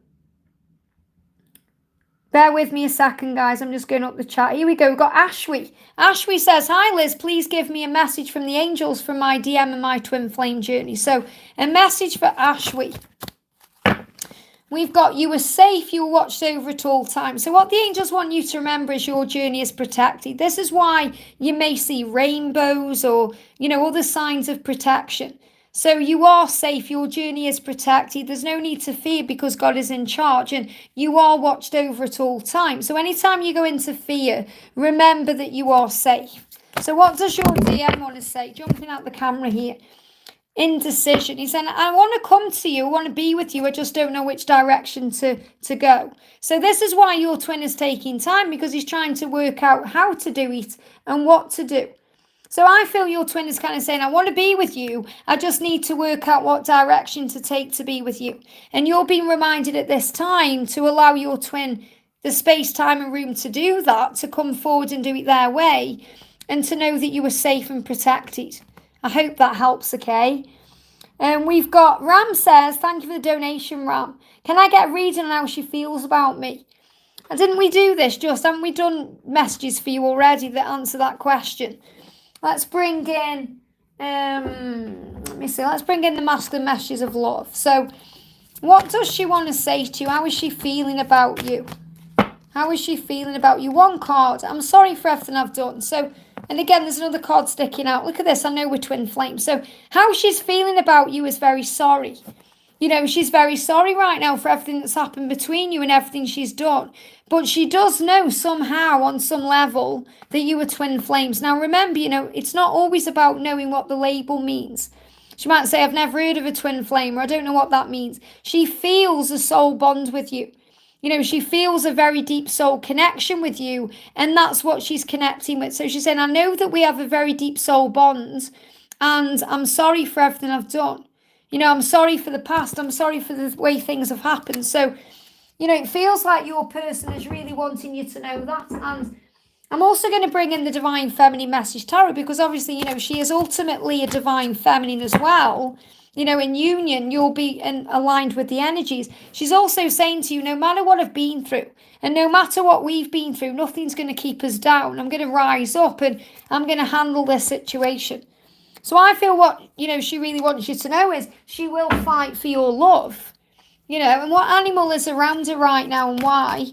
with me a second, guys. I'm just going up the chat. Here we go. We've got Ashley. Ashley says, hi, Liz. Please give me a message from the angels from my DM and my twin flame journey. So a message for Ashley. We've got, you were safe, you were watched over at all times. So what the angels want you to remember is your journey is protected. This is why you may see rainbows or, you know, other signs of protection. So you are safe, your journey is protected. There's no need to fear, because God is in charge and you are watched over at all times. So anytime you go into fear, remember that you are safe. So what does your DM want to say? Jumping out the camera here. Indecision. He's saying, I want to come to you, I want to be with you, I just don't know which direction to go. So this is why your twin is taking time, because he's trying to work out how to do it and what to do. So I feel your twin is kind of saying, I want to be with you, I just need to work out what direction to take to be with you. And you're being reminded at this time to allow your twin the space, time and room to do that, to come forward and do it their way, and to know that you are safe and protected. I hope that helps, okay? And we've got Ram says, thank you for the donation, Ram. Can I get a reading on how she feels about me? And didn't we do this, just? Haven't we done messages for you already that answer that question? Let's bring in, let's bring in the masculine messages of love. So, what does she want to say to you? How is she feeling about you? How is she feeling about you? One card. I'm sorry for everything I've done. So, and again, there's another card sticking out. Look at this. I know we're twin flames. So how she's feeling about you is very sorry. You know, she's very sorry right now for everything that's happened between you and everything she's done. But she does know somehow, on some level, that you are twin flames. Now, remember, you know, it's not always about knowing what the label means. She might say, I've never heard of a twin flame, or I don't know what that means. She feels a soul bond with you. You know, she feels a very deep soul connection with you, and that's what she's connecting with. So she's saying, I know that we have a very deep soul bond, and I'm sorry for everything I've done. You know, I'm sorry for the past. I'm sorry for the way things have happened. So, you know, it feels like your person is really wanting you to know that. And I'm also going to bring in the Divine Feminine Message Tarot, because obviously, you know, she is ultimately a Divine Feminine as well. You know, in union, you'll be aligned with the energies. She's also saying to you, no matter what I've been through, and no matter what we've been through, nothing's going to keep us down. I'm going to rise up, and I'm going to handle this situation. So I feel what, you know, she really wants you to know is she will fight for your love. You know, and what animal is around her right now and why?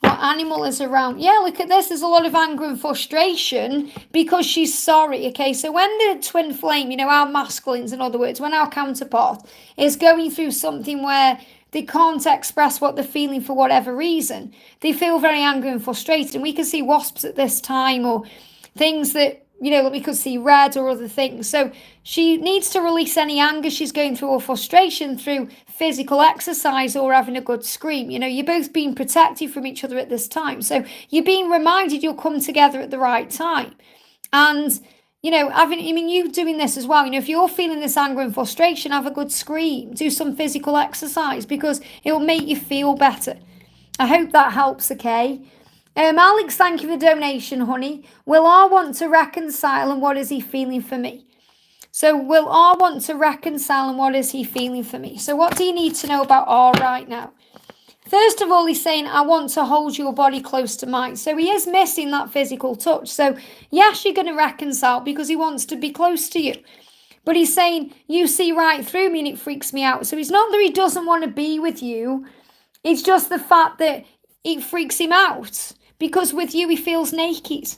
What animal is around? Yeah, look at this. There's a lot of anger and frustration because she's sorry. Okay, so when the twin flame, you know, our masculines, in other words, when our counterpart is going through something where they can't express what they're feeling for whatever reason, they feel very angry and frustrated. And we can see wasps at this time, or things that, you know, we could see red or other things. So she needs to release any anger she's going through or frustration through physical exercise or having a good scream. You know, you're both being protected from each other at this time. So you're being reminded you'll come together at the right time. And, you know, you doing this as well. You know, if you're feeling this anger and frustration, have a good scream. Do some physical exercise because it will make you feel better. I hope that helps, okay? Alex, thank you for the donation, honey. Will R want to reconcile, and what is he feeling for me? So will R want to reconcile, and what is he feeling for me? So what do you need to know about R right now? First of all, he's saying, I want to hold your body close to mine. So he is missing that physical touch. So yes, you're going to reconcile because he wants to be close to you. But he's saying, you see right through me and it freaks me out. So it's not that he doesn't want to be with you. It's just the fact that it freaks him out. Because with you, he feels naked.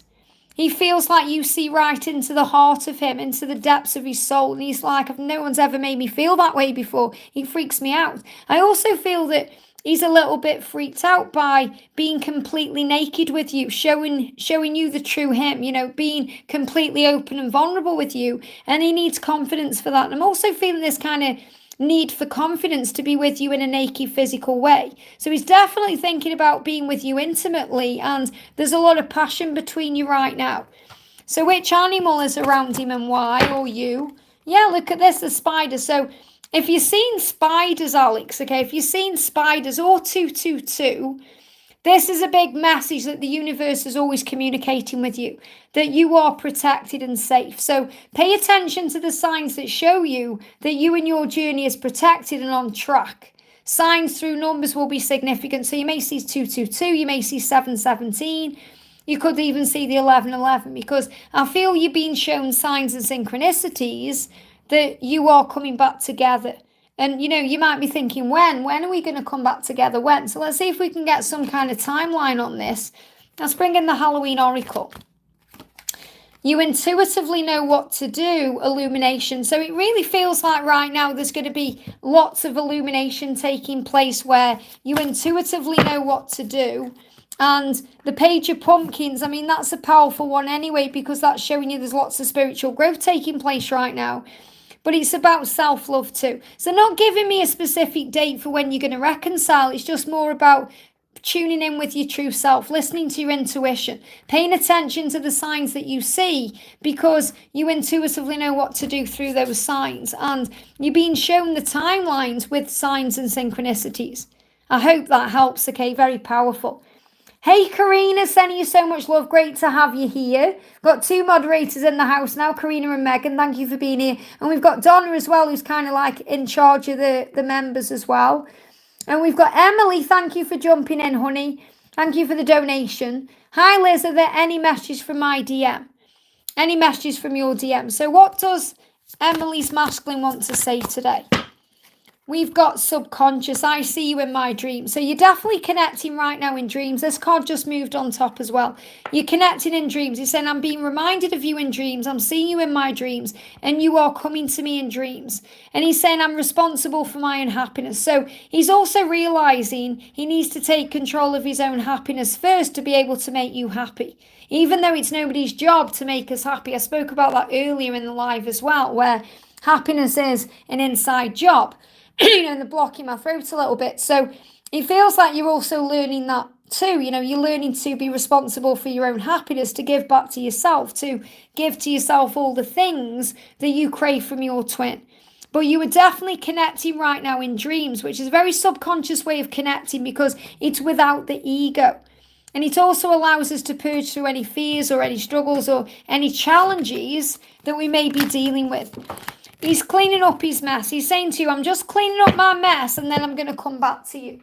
He feels like you see right into the heart of him, into the depths of his soul. And he's like, no one's ever made me feel that way before. He freaks me out. I also feel that he's a little bit freaked out by being completely naked with you, showing you the true him, you know, being completely open and vulnerable with you. And he needs confidence for that. And I'm also feeling this kind of need for confidence to be with you in a naked physical way. So he's definitely thinking about being with you intimately, and there's a lot of passion between you right now. So which animal is around him and why, or you? Yeah, look at this, the spider. So if you've seen spiders, Alex, okay, if you've seen spiders or 222, this is a big message that the universe is always communicating with you, that you are protected and safe. So pay attention to the signs that show you that you and your journey is protected and on track. Signs through numbers will be significant. So you may see 222, you may see 717, you could even see the 1111, because I feel you're being shown signs and synchronicities that you are coming back together. And, you know, you might be thinking, when are we going to come back together? When? So let's see if we can get some kind of timeline on this. Let's bring in the Halloween Oracle. You intuitively know what to do, illumination. So it really feels like right now there's going to be lots of illumination taking place where you intuitively know what to do. And the Page of Pumpkins, I mean, that's a powerful one anyway, because that's showing you there's lots of spiritual growth taking place right now. But it's about self-love too. So not giving me a specific date for when you're going to reconcile. It's just more about tuning in with your true self, listening to your intuition, paying attention to the signs that you see, because you intuitively know what to do through those signs. And you're being shown the timelines with signs and synchronicities. I hope that helps, okay? Very powerful. Hey, Karina, sending you so much love. Great to have you here. Got two moderators in the house now, Karina and Megan. Thank you for being here. And we've got Donna as well, who's kind of like in charge of the members as well. And we've got Emily. Thank you for jumping in, honey. Thank you for the donation. Hi, Liz. Are there any messages from my DM? Any messages from your DM? So what does Emily's masculine want to say today? We've got subconscious. I see you in my dreams. So you're definitely connecting right now in dreams. This card just moved on top as well. You're connecting in dreams. He's saying, I'm being reminded of you in dreams. I'm seeing you in my dreams. And you are coming to me in dreams. And he's saying, I'm responsible for my own happiness. So he's also realizing he needs to take control of his own happiness first to be able to make you happy. Even though it's nobody's job to make us happy. I spoke about that earlier in the live as well, where happiness is an inside job. And the block in my throat a little bit. So it feels like you're also learning that too. You're learning to be responsible for your own happiness, to give back to yourself, to give to yourself all the things that you crave from your twin. But you are definitely connecting right now in dreams, which is a very subconscious way of connecting because it's without the ego. And it also allows us to purge through any fears or any struggles or any challenges that we may be dealing with. He's cleaning up his mess. He's saying to you, I'm just cleaning up my mess and then I'm going to come back to you.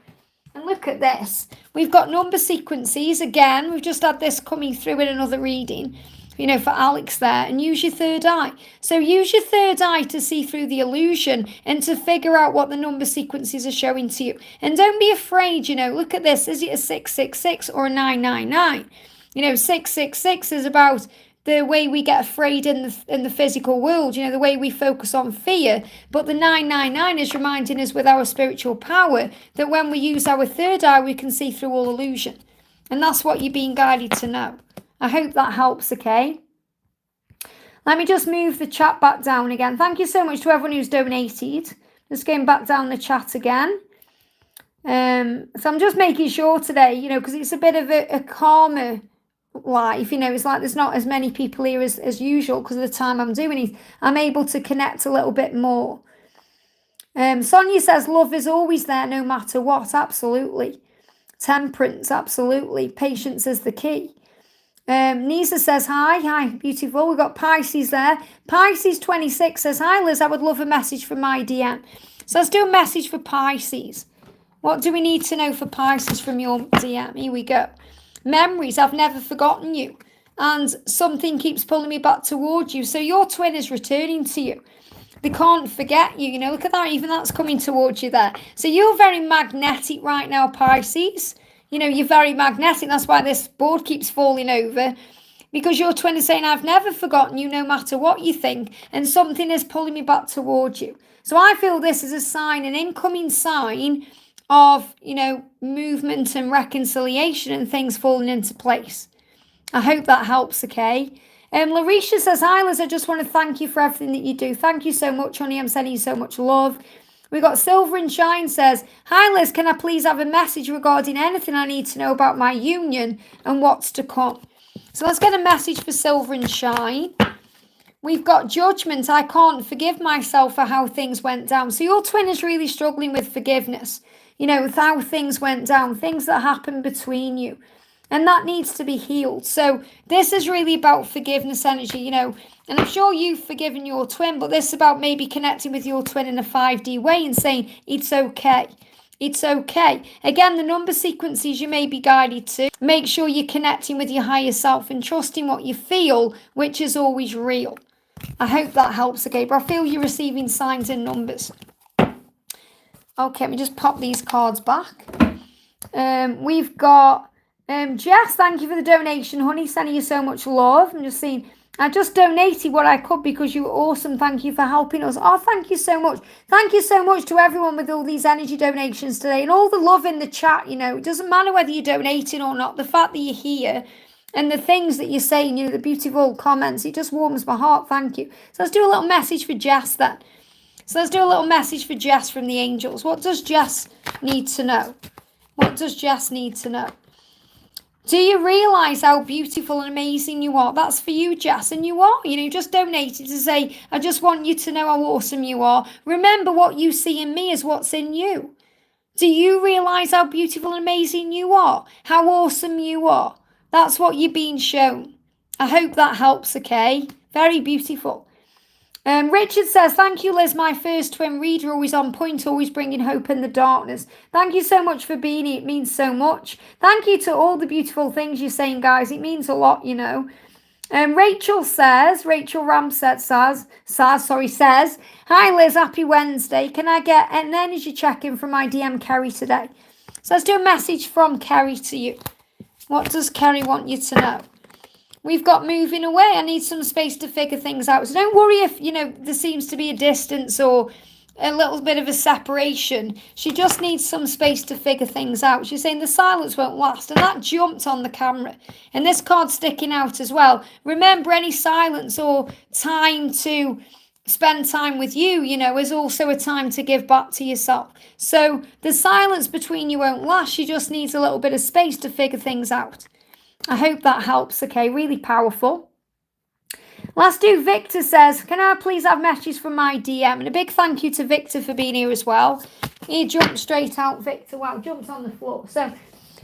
And look at this. We've got number sequences. Again, we've just had this coming through in another reading, for Alex there. And use your third eye. So use your third eye to see through the illusion and to figure out what the number sequences are showing to you. And don't be afraid, look at this. Is it a 666 or a 999? 666 is about the way we get afraid in the physical world, the way we focus on fear. But the 999 is reminding us with our spiritual power that when we use our third eye, we can see through all illusion. And that's what you're being guided to know. I hope that helps, okay? Let me just move the chat back down again. Thank you so much to everyone who's donated. Just going back down the chat again. So I'm just making sure today, because it's a bit of a calmer live, it's like there's not as many people here as usual because of the time I'm doing it. I'm able to connect a little bit more. Sonia says love is always there no matter what. Absolutely. Temperance, absolutely. Patience is the key. Nisa says hi beautiful. We've got Pisces there. Pisces 26 says hi Liz, I would love a message from my DM. So let's do a message for Pisces. What do we need to know for Pisces from your DM? Here we go. Memories, I've never forgotten you. And something keeps pulling me back towards you. So your twin is returning to you. They can't forget you. Look at that. Even that's coming towards you there. So you're very magnetic right now, Pisces. You're very magnetic. That's why this board keeps falling over. Because your twin is saying, I've never forgotten you no matter what you think. And something is pulling me back towards you. So I feel this is a sign, an incoming sign of, movement and reconciliation and things falling into place. I hope that helps, okay? Larisha says, hi Liz, I just want to thank you for everything that you do. Thank you so much, honey. I'm sending you so much love. We got Silver and Shine says, hi Liz, can I please have a message regarding anything I need to know about my union and what's to come? So let's get a message for Silver and Shine. We've got Judgment. I can't forgive myself for how things went down. So your twin is really struggling with forgiveness. With how things went down, things that happened between you. And that needs to be healed. So this is really about forgiveness energy, and I'm sure you've forgiven your twin, but this is about maybe connecting with your twin in a 5D way and saying, it's okay. It's okay. Again, the number sequences you may be guided to. Make sure you're connecting with your higher self and trusting what you feel, which is always real. I hope that helps, okay? But I feel you're receiving signs and numbers. Okay, let me just pop these cards back. We've got Jess, thank you for the donation, honey. Sending you so much love. I'm just seeing, I just donated what I could because you were awesome. Thank you for helping us. Oh, thank you so much. Thank you so much to everyone with all these energy donations today and all the love in the chat. It doesn't matter whether you're donating or not. The fact that you're here and the things that you're saying, the beautiful comments, it just warms my heart. Thank you. So let's do a little message for Jess then. So let's do a little message for Jess from the angels. What does Jess need to know? What does Jess need to know? Do you realise how beautiful and amazing you are? That's for you, Jess, and you are. You just donated to say, I just want you to know how awesome you are. Remember what you see in me is what's in you. Do you realise how beautiful and amazing you are? How awesome you are? That's what you're being shown. I hope that helps, okay? Very beautiful. Richard says, thank you, Liz, my first twin reader, always on point, always bringing hope in the darkness. Thank you so much for being here. It means so much. Thank you to all the beautiful things you're saying, guys. It means a lot, Rachel Ramsett says, "Hi Liz, happy Wednesday. Can I get an energy check-in from my DM Kerry today?" So let's do a message from Kerry to you. What does Kerry want you to know? We've got moving away. I need some space to figure things out. So don't worry if, there seems to be a distance or a little bit of a separation. She just needs some space to figure things out. She's saying the silence won't last. And that jumped on the camera. And this card sticking out as well. Remember, any silence or time to spend time with you, is also a time to give back to yourself. So the silence between you won't last. She just needs a little bit of space to figure things out. I hope that helps, okay? Really powerful. Let's do Victor says, "Can I please have messages from my DM?" And a big thank you to Victor for being here as well. He jumped straight out, Victor. Wow, jumped on the floor. So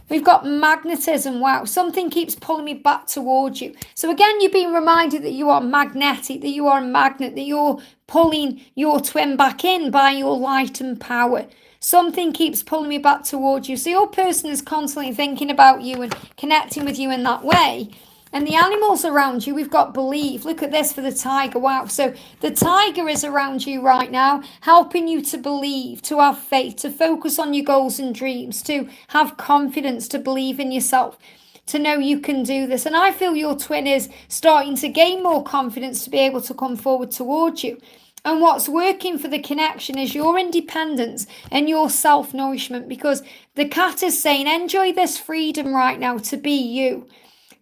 we've got magnetism. Wow, something keeps pulling me back towards you. So again, you're being reminded that you are magnetic, that you are a magnet, that you're pulling your twin back in by your light and power. Something keeps pulling me back towards you. So your person is constantly thinking about you and connecting with you in that way. And the animals around you, we've got believe. Look at this for the tiger. Wow. So the tiger is around you right now, helping you to believe, to have faith, to focus on your goals and dreams, to have confidence, to believe in yourself, to know you can do this. And I feel your twin is starting to gain more confidence to be able to come forward towards you. And what's working for the connection is your independence and your self-nourishment, because the cat is saying, enjoy this freedom right now to be you.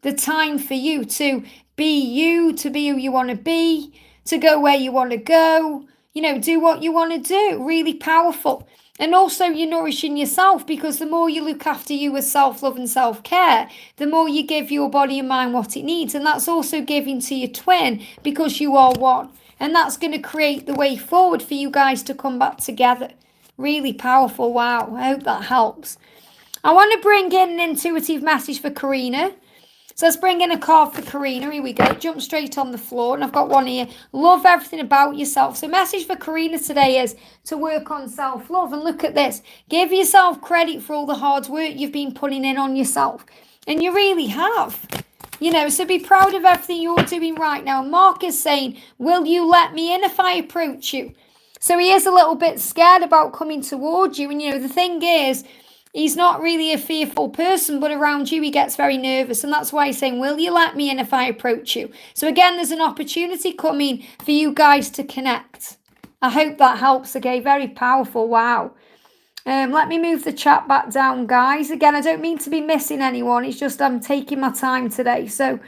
The time for you, to be who you want to be, to go where you want to go, do what you want to do. Really powerful. And also you're nourishing yourself, because the more you look after you with self-love and self-care, the more you give your body and mind what it needs. And that's also giving to your twin, because you are one. And that's going to create the way forward for you guys to come back together. Really powerful. Wow. I hope that helps. I want to bring in an intuitive message for Karina. So let's bring in a card for Karina. Here we go. Jump straight on the floor. And I've got one here. Love everything about yourself. So message for Karina today is to work on self-love. And look at this. Give yourself credit for all the hard work you've been putting in on yourself. And you really have. So be proud of everything you're doing right now. Mark is saying, will you let me in if I approach you? So he is a little bit scared about coming towards you. And, the thing is, he's not really a fearful person, but around you, he gets very nervous. And that's why he's saying, will you let me in if I approach you? So again, there's an opportunity coming for you guys to connect. I hope that helps. Okay, very powerful. Wow. Let me move the chat back down, guys. Again, I don't mean to be missing anyone. It's just I'm taking my time today. So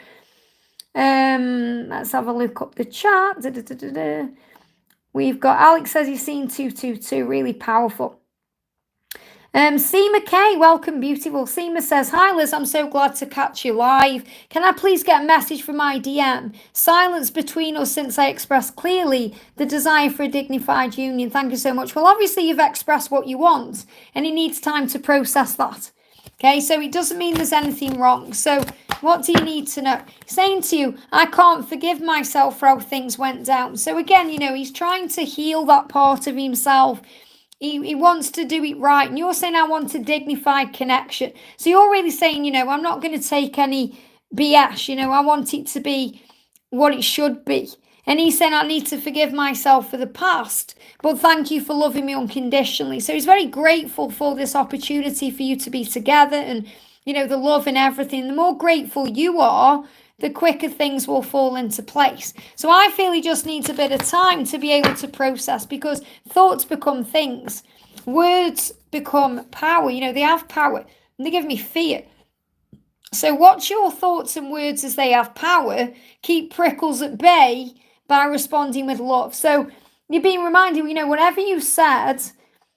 let's have a look up the chat. We've got Alex says he's seen 222. Really powerful. SEMA K, welcome, beautiful. SEMA says, "Hi Liz, I'm so glad to catch you live. Can I please get a message from my DM? Silence between us since I expressed clearly the desire for a dignified union. Thank you so much." Well, obviously you've expressed what you want, and it needs time to process that. Okay, so it doesn't mean there's anything wrong. So what do you need to know? He's saying to you, I can't forgive myself for how things went down. So again, he's trying to heal that part of himself. He wants to do it right. And you're saying, I want a dignified connection. So you're really saying, I'm not going to take any BS. I want it to be what it should be. And he's saying, I need to forgive myself for the past, but thank you for loving me unconditionally. So he's very grateful for this opportunity for you to be together and, the love and everything. The more grateful you are, the quicker things will fall into place. So I feel he just needs a bit of time to be able to process, because thoughts become things. Words become power. They have power and they give me fear. So watch your thoughts and words as they have power. Keep prickles at bay by responding with love. So you're being reminded, whatever you said,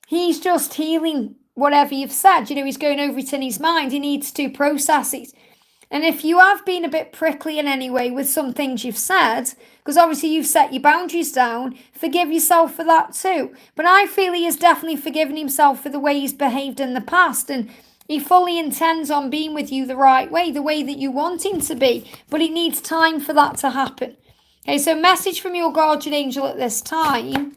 he's just healing whatever you've said. He's going over it in his mind. He needs to process it. And if you have been a bit prickly in any way with some things you've said, because obviously you've set your boundaries down, forgive yourself for that too. But I feel he has definitely forgiven himself for the way he's behaved in the past. And he fully intends on being with you the right way, the way that you want him to be. But it needs time for that to happen. Okay, so message from your guardian angel at this time.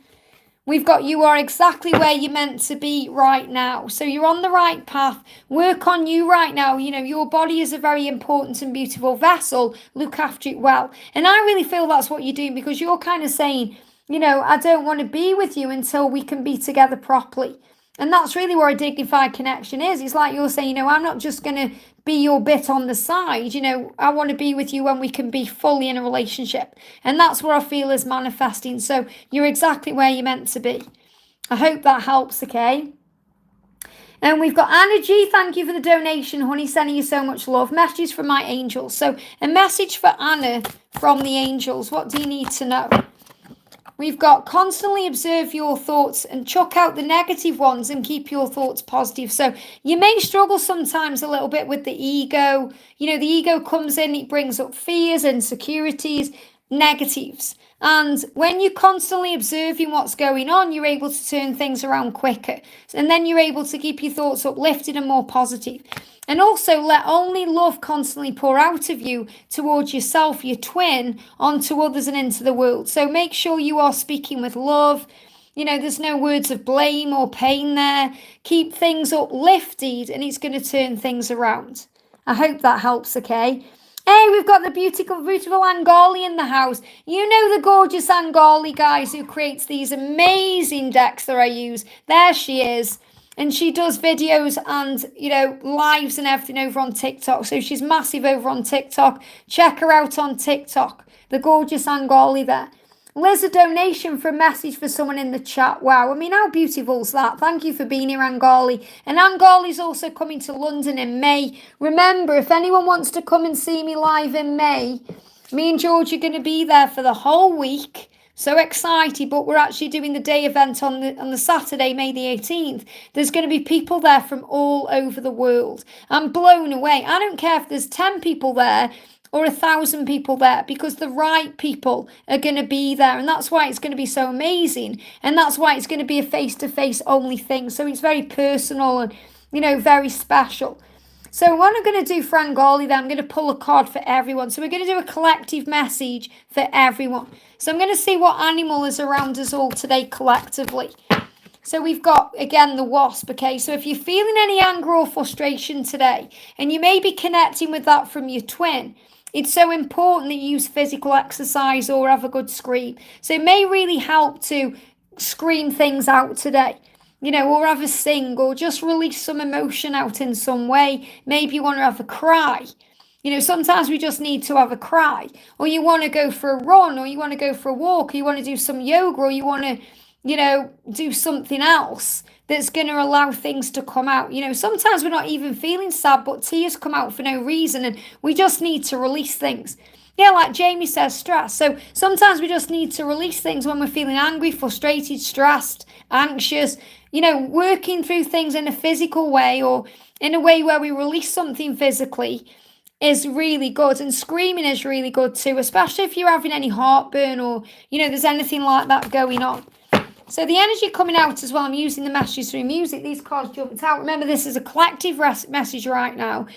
We've got you are exactly where you're meant to be right now. So you're on the right path. Work on you right now. You know, your body is a very important and beautiful vessel. Look after it well. And I really feel that's what you're doing, because you're kind of saying, you know, I don't want to be with you until we can be together properly. And that's really where a dignified connection is. It's like you're saying, you know, I'm not just going to be your bit on the side. You know, I want to be with you when we can be fully in a relationship. And that's where I feel is manifesting. So you're exactly where you're meant to be. I hope that helps, okay? And we've got Anna G. Thank you for the donation, honey. Sending you so much love. Messages from my angels. So a message for Anna from the angels. What do you need to know? We've got constantly observe your thoughts and chuck out the negative ones and keep your thoughts positive. So you may struggle sometimes a little bit with the ego. You know, the ego comes in, it brings up fears, insecurities, negatives. And when you're constantly observing what's going on, you're able to turn things around quicker. And then you're able to keep your thoughts uplifted and more positive. And also let only love constantly pour out of you towards yourself, your twin, onto others and into the world. So make sure you are speaking with love. You know, there's no words of blame or pain there. Keep things uplifted and it's going to turn things around. I hope that helps, okay? Hey, we've got the beautiful Angali in the house. You know the gorgeous Angali, guys, who creates these amazing decks that I use. There she is. And she does videos and, you know, lives and everything over on TikTok. So she's massive over on TikTok. Check her out on TikTok. The gorgeous Angali there. Liz, a donation for a message for someone in the chat. Wow, I mean, how beautiful is that? Thank you for being here, Angali. And Angali's also coming to London in May. Remember, if anyone wants to come and see me live in May, me and George are going to be there for the whole week. So excited, but we're actually doing the day event on the Saturday, May the 18th. There's going to be people there from all over the world. I'm blown away. I don't care if there's 10 people there or 1,000 people there, because the right people are going to be there. And that's why it's going to be so amazing. And that's why it's going to be a face-to-face only thing. So it's very personal and, you know, very special. So what I'm going to do for Angali then, I'm going to pull a card for everyone. So we're going to do a collective message for everyone. So I'm going to see what animal is around us all today collectively. So we've got, again, the wasp, okay? So if you're feeling any anger or frustration today, and you may be connecting with that from your twin, it's so important that you use physical exercise or have a good scream. So it may really help to scream things out today, you know, or have a sing, or just release some emotion out in some way. Maybe you want to have a cry. You know, sometimes we just need to have a cry, or you want to go for a run, or you want to go for a walk, or you want to do some yoga, or you want to, you know, do something else that's going to allow things to come out. You know, sometimes we're not even feeling sad, but tears come out for no reason, and we just need to release things. Yeah, like Jamie says, stress. So sometimes we just need to release things when we're feeling angry, frustrated, stressed, anxious, you know, working through things in a physical way or in a way where we release something physically is really good. And screaming is really good too, especially if you're having any heartburn or, you know, there's anything like that going on. So the energy coming out as well, I'm using the messages through music. These cards jumped out. Remember, this is a collective message right now.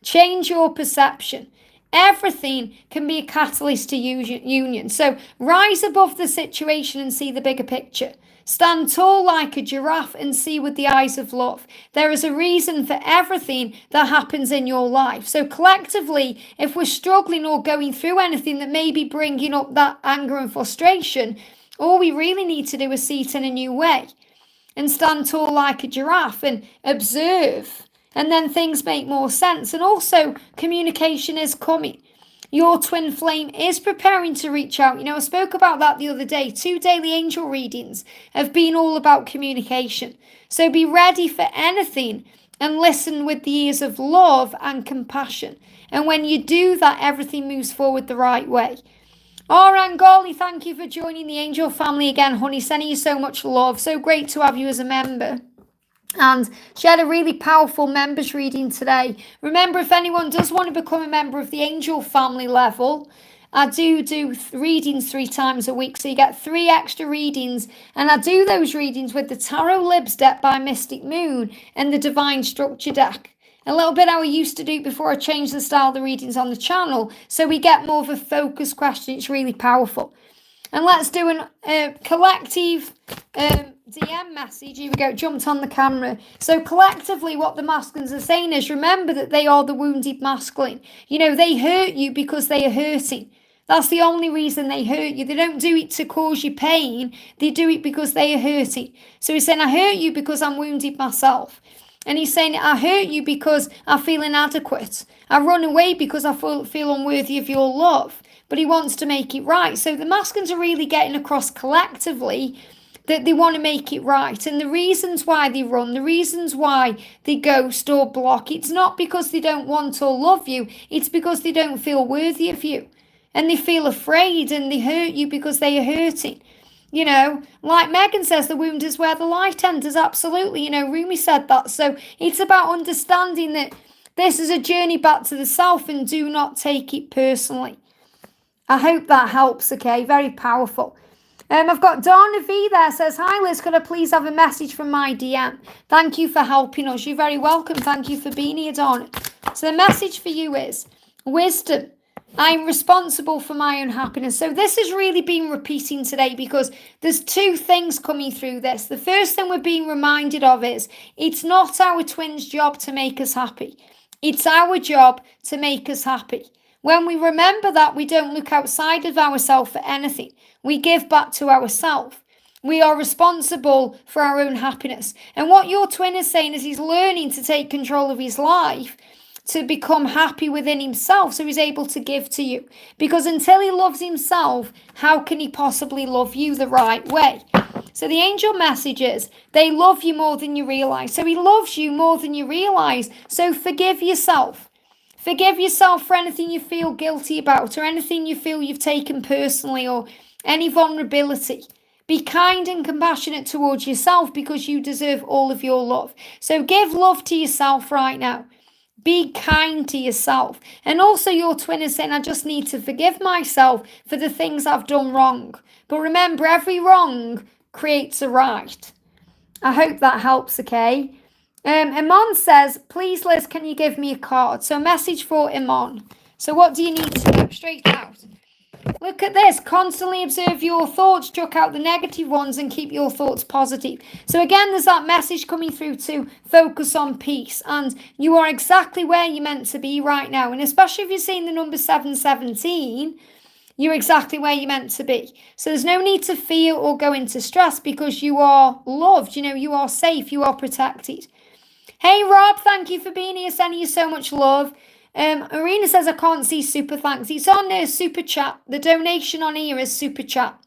Change your perception. Everything can be a catalyst to union. So rise above the situation and see the bigger picture. Stand tall like a giraffe and see with the eyes of love. There is a reason for everything that happens in your life. So collectively, if we're struggling or going through anything that may be bringing up that anger and frustration, all we really need to do is see it in a new way and stand tall like a giraffe and observe. And then things make more sense. And also, communication is coming. Your twin flame is preparing to reach out. You know, I spoke about that the other day. 2 daily angel readings have been all about communication. So be ready for anything and listen with the ears of love and compassion. And when you do that, everything moves forward the right way. Angali, thank you for joining the angel family again, honey. Sending you so much love. So great to have you as a member. And she had a really powerful members reading today. Remember, if anyone does want to become a member of the angel family level, I do readings 3 times a week. So you get 3 extra readings. And I do those readings with the Tarot Libs deck by Mystic Moon and the Divine Structure deck. A little bit how I used to do before I changed the style of the readings on the channel. So we get more of a focused question. It's really powerful. And let's do a collective DM message. Here we go, jumped on the camera. So collectively what the masculines are saying is, remember that they are the wounded masculine. You know, they hurt you because they are hurting. That's the only reason they hurt you. They don't do it to cause you pain. They do it because they are hurting. So he's saying, I hurt you because I'm wounded myself. And he's saying, I hurt you because I feel inadequate. I run away because I feel unworthy of your love. But he wants to make it right. So the masculines are really getting across collectively that they want to make it right. And the reasons why they run, the reasons why they ghost or block, it's not because they don't want or love you. It's because they don't feel worthy of you. And they feel afraid and they hurt you because they are hurting. You know, like Megan says, the wound is where the light enters. Absolutely. You know, Rumi said that. So it's about understanding that this is a journey back to the self and do not take it personally. I hope that helps, okay? Very powerful. I've got Donna V there, says, hi Liz, could I please have a message from my DM? Thank you for helping us. You're very welcome. Thank you for being here, Donna. So the message for you is wisdom. I'm responsible for my own happiness. So this has really been repeating today because there's two things coming through this. The first thing we're being reminded of is it's not our twins' job to make us happy. It's our job to make us happy. When we remember that, we don't look outside of ourselves for anything. We give back to ourselves. We are responsible for our own happiness. And what your twin is saying is he's learning to take control of his life, to become happy within himself so he's able to give to you. Because until he loves himself, how can he possibly love you the right way? So the angel message is, they love you more than you realize. So he loves you more than you realize. So forgive yourself. Forgive yourself for anything you feel guilty about or anything you feel you've taken personally or any vulnerability. Be kind and compassionate towards yourself because you deserve all of your love. So give love to yourself right now. Be kind to yourself. And also your twin is saying, I just need to forgive myself for the things I've done wrong. But remember, every wrong creates a right. I hope that helps, okay? Iman says, please, Liz, can you give me a card? So a message for Iman. So what do you need to know? Straight out. Look at this. Constantly observe your thoughts, chuck out the negative ones and keep your thoughts positive. So again, there's that message coming through to focus on peace. And you are exactly where you're meant to be right now. And especially if you're seeing the number 717, you're exactly where you're meant to be. So there's no need to fear or go into stress because you are loved. You know, you are safe. You are protected. Hey, Rob, thank you for being here. Sending you so much love. Arena says, I can't see super thanks. It's on super chat. The donation on here is super chat.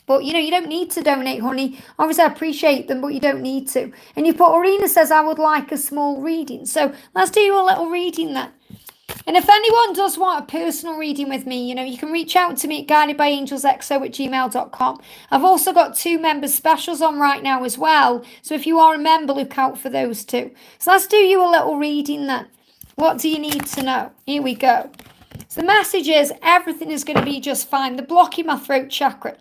But, you know, you don't need to donate, honey. Obviously, I appreciate them, but you don't need to. And you put, Arena says, I would like a small reading. So let's do a little reading then. And if anyone does want a personal reading with me, you know, you can reach out to me at guidedbyangelsxo@gmail.com. I've also got 2 members specials on right now as well. So if you are a member, look out for those too. So let's do you a little reading then. What do you need to know? Here we go. So the message is everything is going to be just fine. The block in my throat chakra.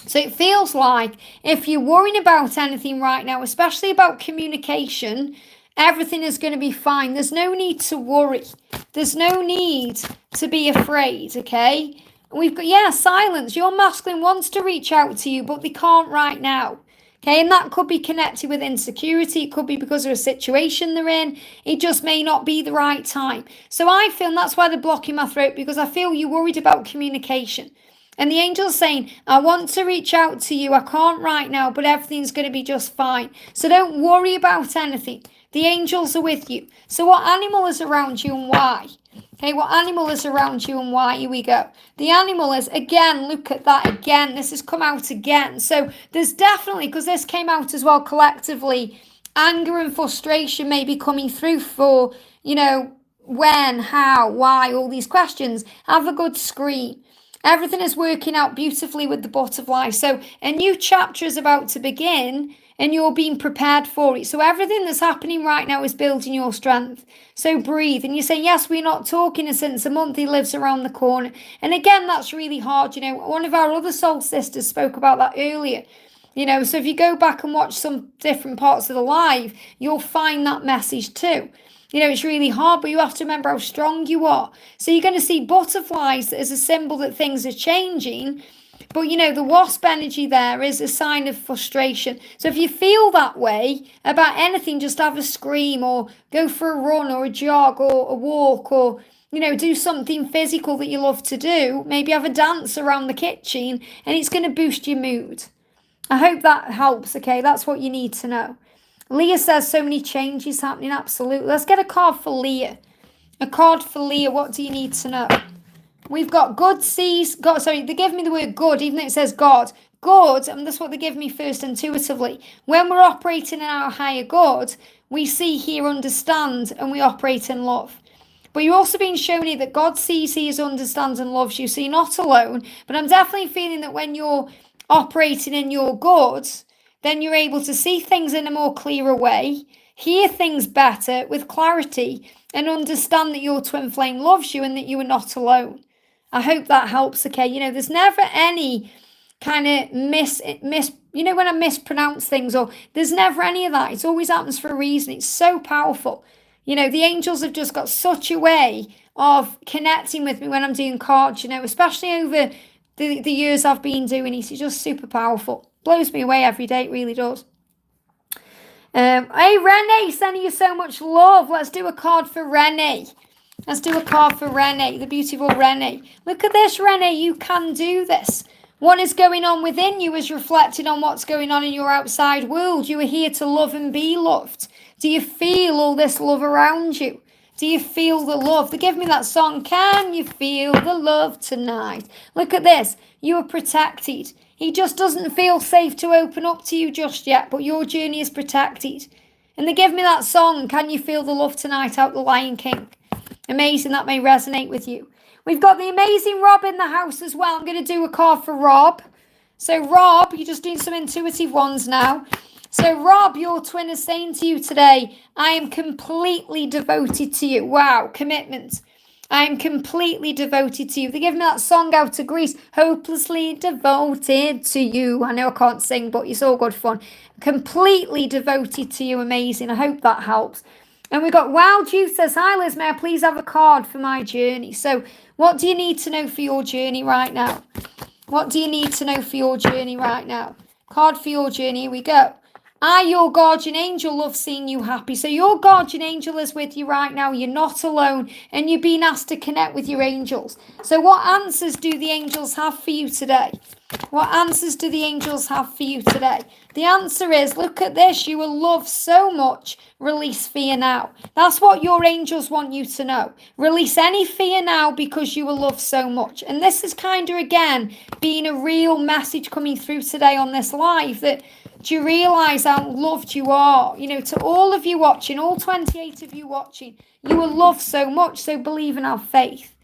So it feels like if you're worrying about anything right now, especially about communication, everything is going to be fine. There's no need to worry. There's no need to be afraid, okay? We've got, silence. Your masculine wants to reach out to you, but they can't right now. Okay, and that could be connected with insecurity. It could be because of a situation they're in. It just may not be the right time. So I feel, and that's why they're blocking my throat, because I feel you're worried about communication. And the angel's saying, I want to reach out to you. I can't right now, but everything's going to be just fine. So don't worry about anything. The angels are with you. So what animal is around you and why? Okay, what animal is around you and why? Here we go. The animal is, again, look at that again. This has come out again. So there's definitely, because this came out as well collectively, anger and frustration may be coming through for, you know, when, how, why, all these questions. Have a good scream. Everything is working out beautifully with the butterfly. So a new chapter is about to begin and you're being prepared for it. So everything that's happening right now is building your strength. So breathe. And you say, yes, we're not talking since a month. He lives around the corner. And again, that's really hard. You know, one of our other soul sisters spoke about that earlier. You know, so if you go back and watch some different parts of the live, you'll find that message too. You know, it's really hard, but you have to remember how strong you are. So you're going to see butterflies as a symbol that things are changing. But, you know, the wasp energy there is a sign of frustration. So if you feel that way about anything, just have a scream or go for a run or a jog or a walk or, you know, do something physical that you love to do. Maybe have a dance around the kitchen and it's going to boost your mood. I hope that helps, okay? That's what you need to know. Leah says so many changes happening. Absolutely. Let's get a card for Leah. A card for Leah. What do you need to know? We've got good sees. God, sorry, they give me the word good, even though it says God. Good, and that's what they give me first intuitively. When we're operating in our higher good, we see, hear, understand, and we operate in love. But you're also being shown here that God sees, hears, understands, and loves you. So you're not alone. But I'm definitely feeling that when you're operating in your good, then you're able to see things in a more clearer way, hear things better with clarity, and understand that your twin flame loves you and that you are not alone. I hope that helps, okay? You know, there's never any kind of you know, when I mispronounce things, or there's never any of that. It always happens for a reason. It's so powerful. You know, the angels have just got such a way of connecting with me when I'm doing cards, you know, especially over the years I've been doing it. It's just super powerful. Blows me away every day, it really does. Hey, Renee, sending you so much love. Let's do a card for Renee. Let's do a card for Renee, the beautiful Renee. Look at this, Renee. You can do this. What is going on within you is reflected on what's going on in your outside world. You are here to love and be loved. Do you feel all this love around you? Do you feel the love? They give me that song, Can You Feel the Love Tonight? Look at this. You are protected. He just doesn't feel safe to open up to you just yet, but your journey is protected. And they give me that song, Can You Feel the Love Tonight, out the Lion King. Amazing, that may resonate with you. We've got the amazing Rob in the house as well. I'm going to do a card for Rob. So Rob, you're just doing some intuitive ones now. So Rob, your twin is saying to you today, I am completely devoted to you. Wow, commitment. I am completely devoted to you. They give me that song out of Greece, hopelessly devoted to you. I know I can't sing, but it's all good fun. Completely devoted to you. Amazing. I hope that helps. And we got Wow Juice says, hi Liz, may I please have a card for my journey? So what do you need to know for your journey right now? What do you need to know for your journey right now? Card for your journey, here we go. I, your guardian angel, love seeing you happy. So your guardian angel is with you right now. You're not alone and you're being asked to connect with your angels. So what answers do the angels have for you today? What answers do the angels have for you today? The answer is, look at this. You will love so much. Release fear now. That's what your angels want you to know. Release any fear now because you will love so much. And this is kind of, again, being a real message coming through today on this live that do you realise how loved you are? You know, to all of you watching, all 28 of you watching, you will love so much. So believe and have faith.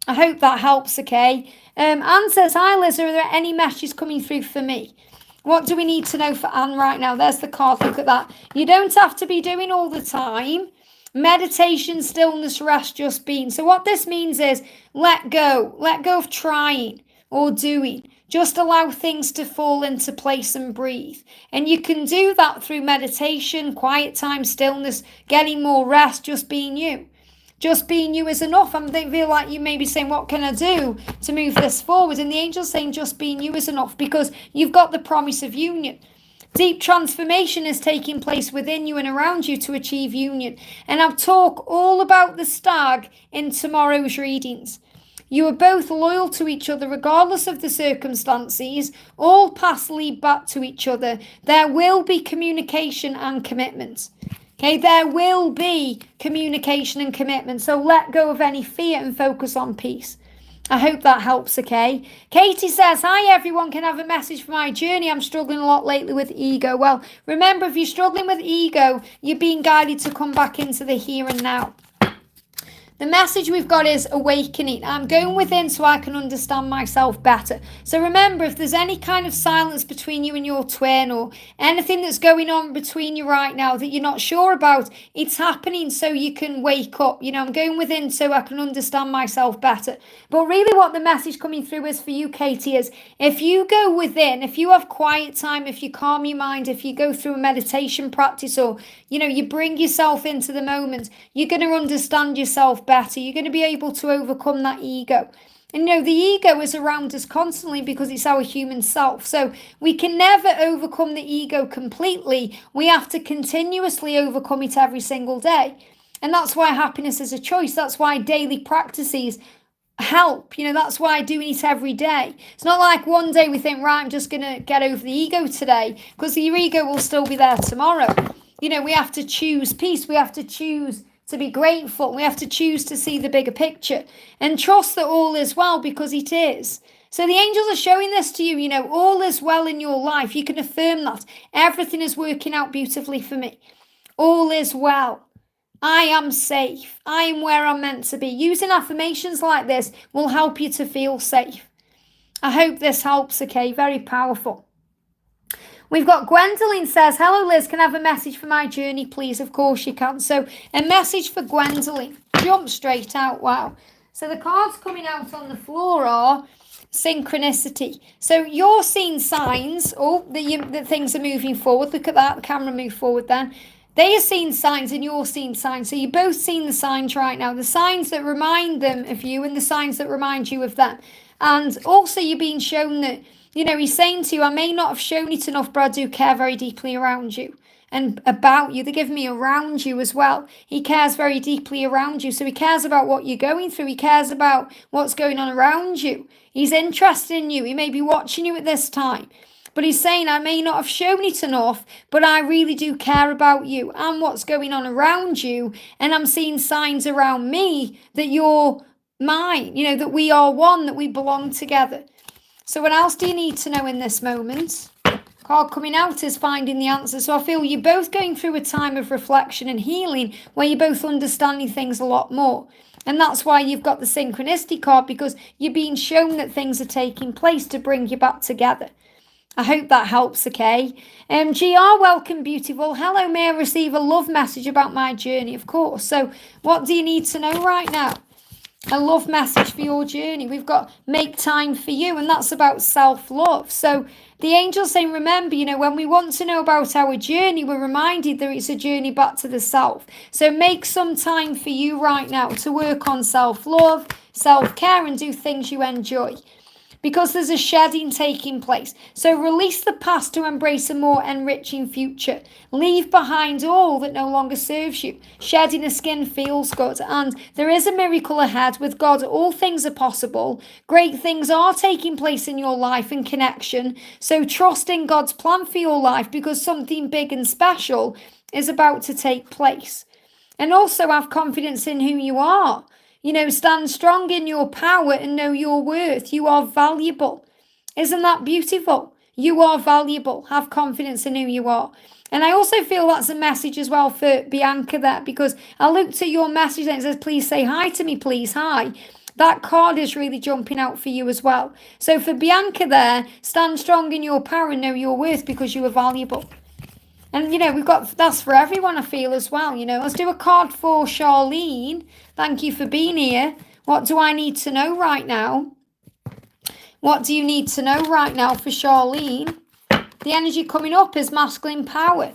I hope that helps, okay? Anne says, hi Liz, are there any messages coming through for me? What do we need to know for Anne right now? There's the card, look at that. You don't have to be doing all the time. Meditation, stillness, rest, just being. So what this means is let go of trying or doing. Just allow things to fall into place and breathe. And you can do that through meditation, quiet time, stillness, getting more rest, just being you. Just being you is enough. I feel like you may be saying, what can I do to move this forward? And the angel's saying just being you is enough because you've got the promise of union. Deep transformation is taking place within you and around you to achieve union. And I'll talk all about the stag in tomorrow's readings. You are both loyal to each other regardless of the circumstances. All paths lead back to each other. There will be communication and commitment. Okay, there will be communication and commitment. So let go of any fear and focus on peace. I hope that helps, okay? Katie says, hi everyone, can I have a message for my journey? I'm struggling a lot lately with ego. Well, remember, if you're struggling with ego, you're being guided to come back into the here and now. The message we've got is awakening. I'm going within so I can understand myself better. So remember, if there's any kind of silence between you and your twin or anything that's going on between you right now that you're not sure about, it's happening so you can wake up. You know, I'm going within so I can understand myself better. But really what the message coming through is for you, Katie, is if you go within, if you have quiet time, if you calm your mind, if you go through a meditation practice or, you know, you bring yourself into the moment, you're going to understand yourself better. You're going to be able to overcome that ego. And the ego is around us constantly because it's our human self. So we can never overcome the ego completely. We have to continuously overcome it every single day. And that's why happiness is a choice. That's why daily practices help. That's why doing it every day. It's not like one day we think, right, I'm just going to get over the ego today, because your ego will still be there tomorrow. We have to choose peace. We have to choose to be grateful. We have to choose to see the bigger picture and trust that all is well, because it is. So the angels are showing this to you, all is well in your life. You can affirm that. Everything is working out beautifully for me. All is well. I am safe. I am where I'm meant to be. Using affirmations like this will help you to feel safe. I hope this helps, okay? Very powerful. We've got Gwendaline says, hello Liz, can I have a message for my journey, please? Of course you can. So a message for Gwendaline. Jump straight out. Wow. So the cards coming out on the floor are synchronicity. So you're seeing signs, that things are moving forward. Look at that. The camera move forward then. They are seeing signs and you're seeing signs. So you're both seeing the signs right now. The signs that remind them of you and the signs that remind you of them. And also you're being shown that, he's saying to you, I may not have shown it enough, but I do care very deeply around you and about you. They're giving me around you as well. He cares very deeply around you. So he cares about what you're going through. He cares about what's going on around you. He's interested in you. He may be watching you at this time. But he's saying, I may not have shown it enough, but I really do care about you and what's going on around you. And I'm seeing signs around me that you're mine, that we are one, that we belong together. So what else do you need to know in this moment? Card coming out is finding the answer. So I feel you're both going through a time of reflection and healing where you're both understanding things a lot more. And that's why you've got the synchronicity card, because you're being shown that things are taking place to bring you back together. I hope that helps, okay? GR, welcome, beautiful. Hello, may I receive a love message about my journey? Of course. So what do you need to know right now? A love message for your journey. We've got make time for you, and that's about self-love. So the angel's saying, remember, when we want to know about our journey, we're reminded that it's a journey back to the self. So make some time for you right now to work on self-love, self-care, and do things you enjoy. Because there's a shedding taking place. So release the past to embrace a more enriching future. Leave behind all that no longer serves you. Shedding the skin feels good. And there is a miracle ahead. With God, all things are possible. Great things are taking place in your life and connection. So trust in God's plan for your life, because something big and special is about to take place. And also have confidence in who you are. Stand strong in your power and know your worth. You are valuable. Isn't that beautiful? You are valuable. Have confidence in who you are. And I also feel that's a message as well for Bianca there, because I looked at your message and it says, please say hi to me, please. Hi. That card is really jumping out for you as well. So for Bianca there, stand strong in your power and know your worth, because you are valuable. And, we've got, that's for everyone, I feel, as well. Let's do a card for Charlene. Thank you for being here. What do I need to know right now? What do you need to know right now for Charlene? The energy coming up is masculine power.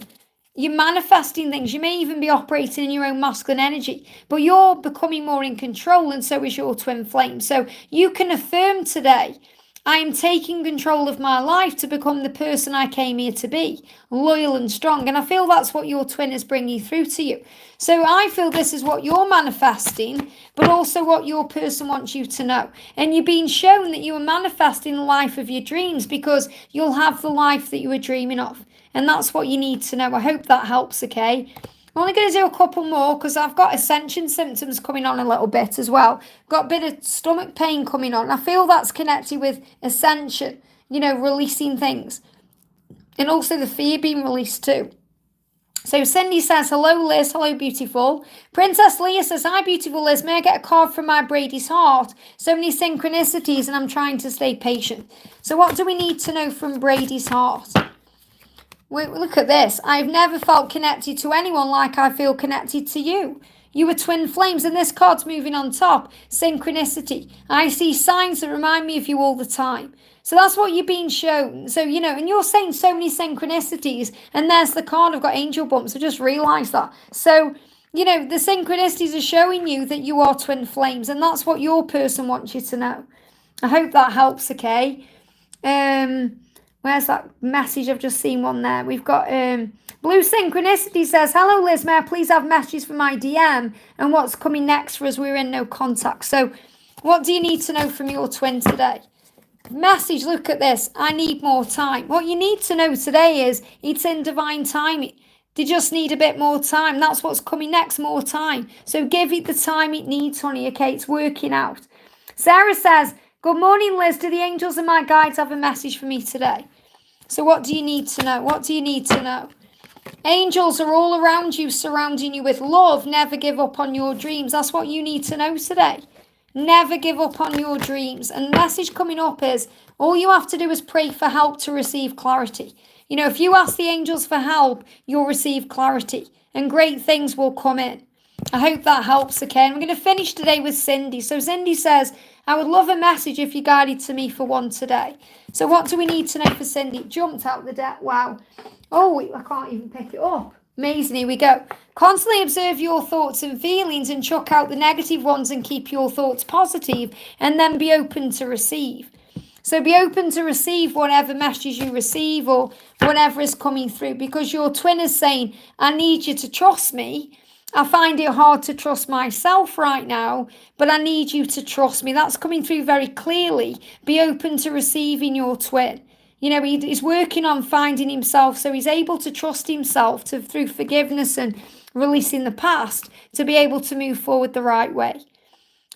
You're manifesting things. You may even be operating in your own masculine energy, but you're becoming more in control, and so is your twin flame. So you can affirm today, I am taking control of my life to become the person I came here to be, loyal and strong. And I feel that's what your twin is bringing through to you. So I feel this is what you're manifesting, but also what your person wants you to know. And you're being shown that you are manifesting the life of your dreams, because you'll have the life that you were dreaming of. And that's what you need to know. I hope that helps, okay? I'm only going to do a couple more because I've got ascension symptoms coming on a little bit as well. Got a bit of stomach pain coming on. I feel that's connected with ascension, releasing things. And also the fear being released too. So Cindy says, hello Liz, hello beautiful. Princess Leah says, hi beautiful Liz, may I get a card from my Brady's heart? So many synchronicities and I'm trying to stay patient. So what do we need to know from Brady's heart? Look at this. I've never felt connected to anyone like I feel connected to you. You are twin flames, and this card's moving on top. Synchronicity. I see signs that remind me of you all the time. So that's what you're being shown. So, and you're saying so many synchronicities, and there's the card. I've got angel bumps. I just realised that. So you know, the synchronicities are showing you that you are twin flames, and that's what your person wants you to know. I hope that helps, okay? Where's that message? I've just seen one there. We've got Blue Synchronicity says, hello Liz, may I please have messages for my DM and what's coming next for us? We're in no contact. So what do you need to know from your twin today? Message, look at this. I need more time. What you need to know today is it's in divine timing. They just need a bit more time. That's what's coming next, more time. So give it the time it needs, honey, okay? It's working out. Sarah says, good morning, Liz. Do the angels and my guides have a message for me today? So what do you need to know? What do you need to know? Angels are all around you, surrounding you with love. Never give up on your dreams. That's what you need to know today. Never give up on your dreams. And the message coming up is, all you have to do is pray for help to receive clarity. You know, if you ask the angels for help, you'll receive clarity and great things will come in. I hope that helps, okay? And we're going to finish today with Cindy. So Cindy says, I would love a message if you guided to me for one today. So what do we need to know for Cindy? It jumped out the deck. Wow. Oh, I can't even pick it up. Amazing. Here we go. Constantly observe your thoughts and feelings and chuck out the negative ones and keep your thoughts positive, and then be open to receive. So be open to receive whatever messages you receive or whatever is coming through, because your twin is saying, I need you to trust me. I find it hard to trust myself right now, but I need you to trust me. That's coming through very clearly. Be open to receiving your twin. You know, he's working on finding himself, so he's able to trust himself through forgiveness and releasing the past to be able to move forward the right way.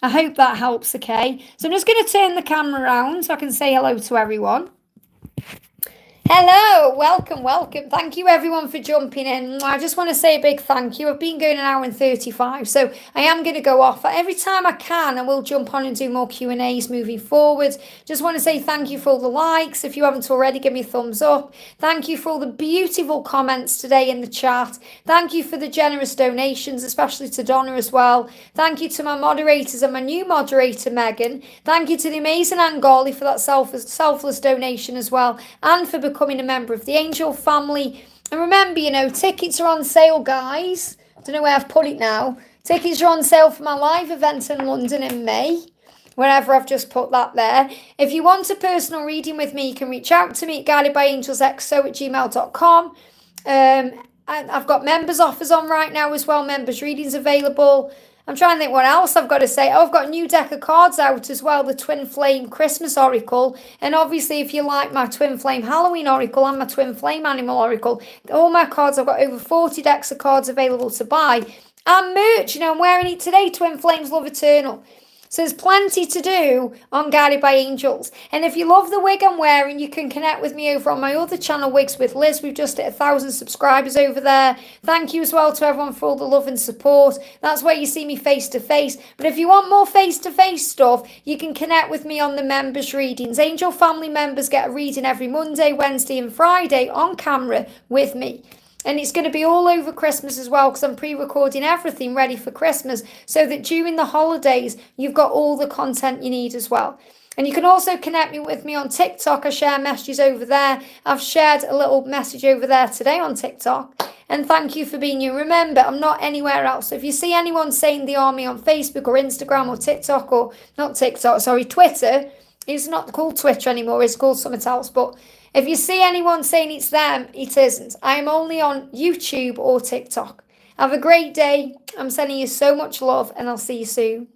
I hope that helps, okay? So I'm just going to turn the camera around so I can say hello to everyone. Hello, welcome. Thank you everyone for jumping in. I just want to say a big thank you. I've been going an hour and 35, so I am going to go off. Every time I can, I will jump on and do more Q&As moving forward. Just want to say thank you for all the likes. If you haven't already, give me a thumbs up. Thank you for all the beautiful comments today in the chat. Thank you for the generous donations, especially to Donna as well. Thank you to my moderators and my new moderator, Megan. Thank you to the amazing Angoli for that selfless donation as well, and for becoming a member of the Angel family. And remember, you know, tickets are on sale, guys. Don't know where I've put it now. Tickets are on sale for my live event in London in May. Wherever I've just put that there. If you want a personal reading with me, you can reach out to me at guidedbyangelsxo@gmail.com. I've got members offers on right now as well. Members readings available. I'm trying to think what else I've got to say. Oh, I've got a new deck of cards out as well, the Twin Flame Christmas Oracle. And obviously, if you like my Twin Flame Halloween Oracle and my Twin Flame Animal Oracle, all my cards, I've got over 40 decks of cards available to buy. And merch, you know, I'm wearing it today, Twin Flames Love Eternal. So there's plenty to do on Guided by Angels. And if you love the wig I'm wearing, you can connect with me over on my other channel, Wigs with Liz. We've just hit 1,000 subscribers over there. Thank you as well to everyone for all the love and support. That's where you see me face to face. But if you want more face to face stuff, you can connect with me on the members readings. Angel family members get a reading every Monday, Wednesday and Friday on camera with me. And it's going to be all over Christmas as well, because I'm pre-recording everything ready for Christmas, so that during the holidays, you've got all the content you need as well. And you can also connect with me on TikTok. I share messages over there. I've shared a little message over there today on TikTok. And thank you for being you. Remember, I'm not anywhere else. So if you see anyone saying they are me on Facebook or Instagram or TikTok, or not TikTok, sorry, Twitter. It's not called Twitter anymore. It's called something else. But if you see anyone saying it's them, it isn't. I'm only on YouTube or TikTok. Have a great day. I'm sending you so much love, and I'll see you soon.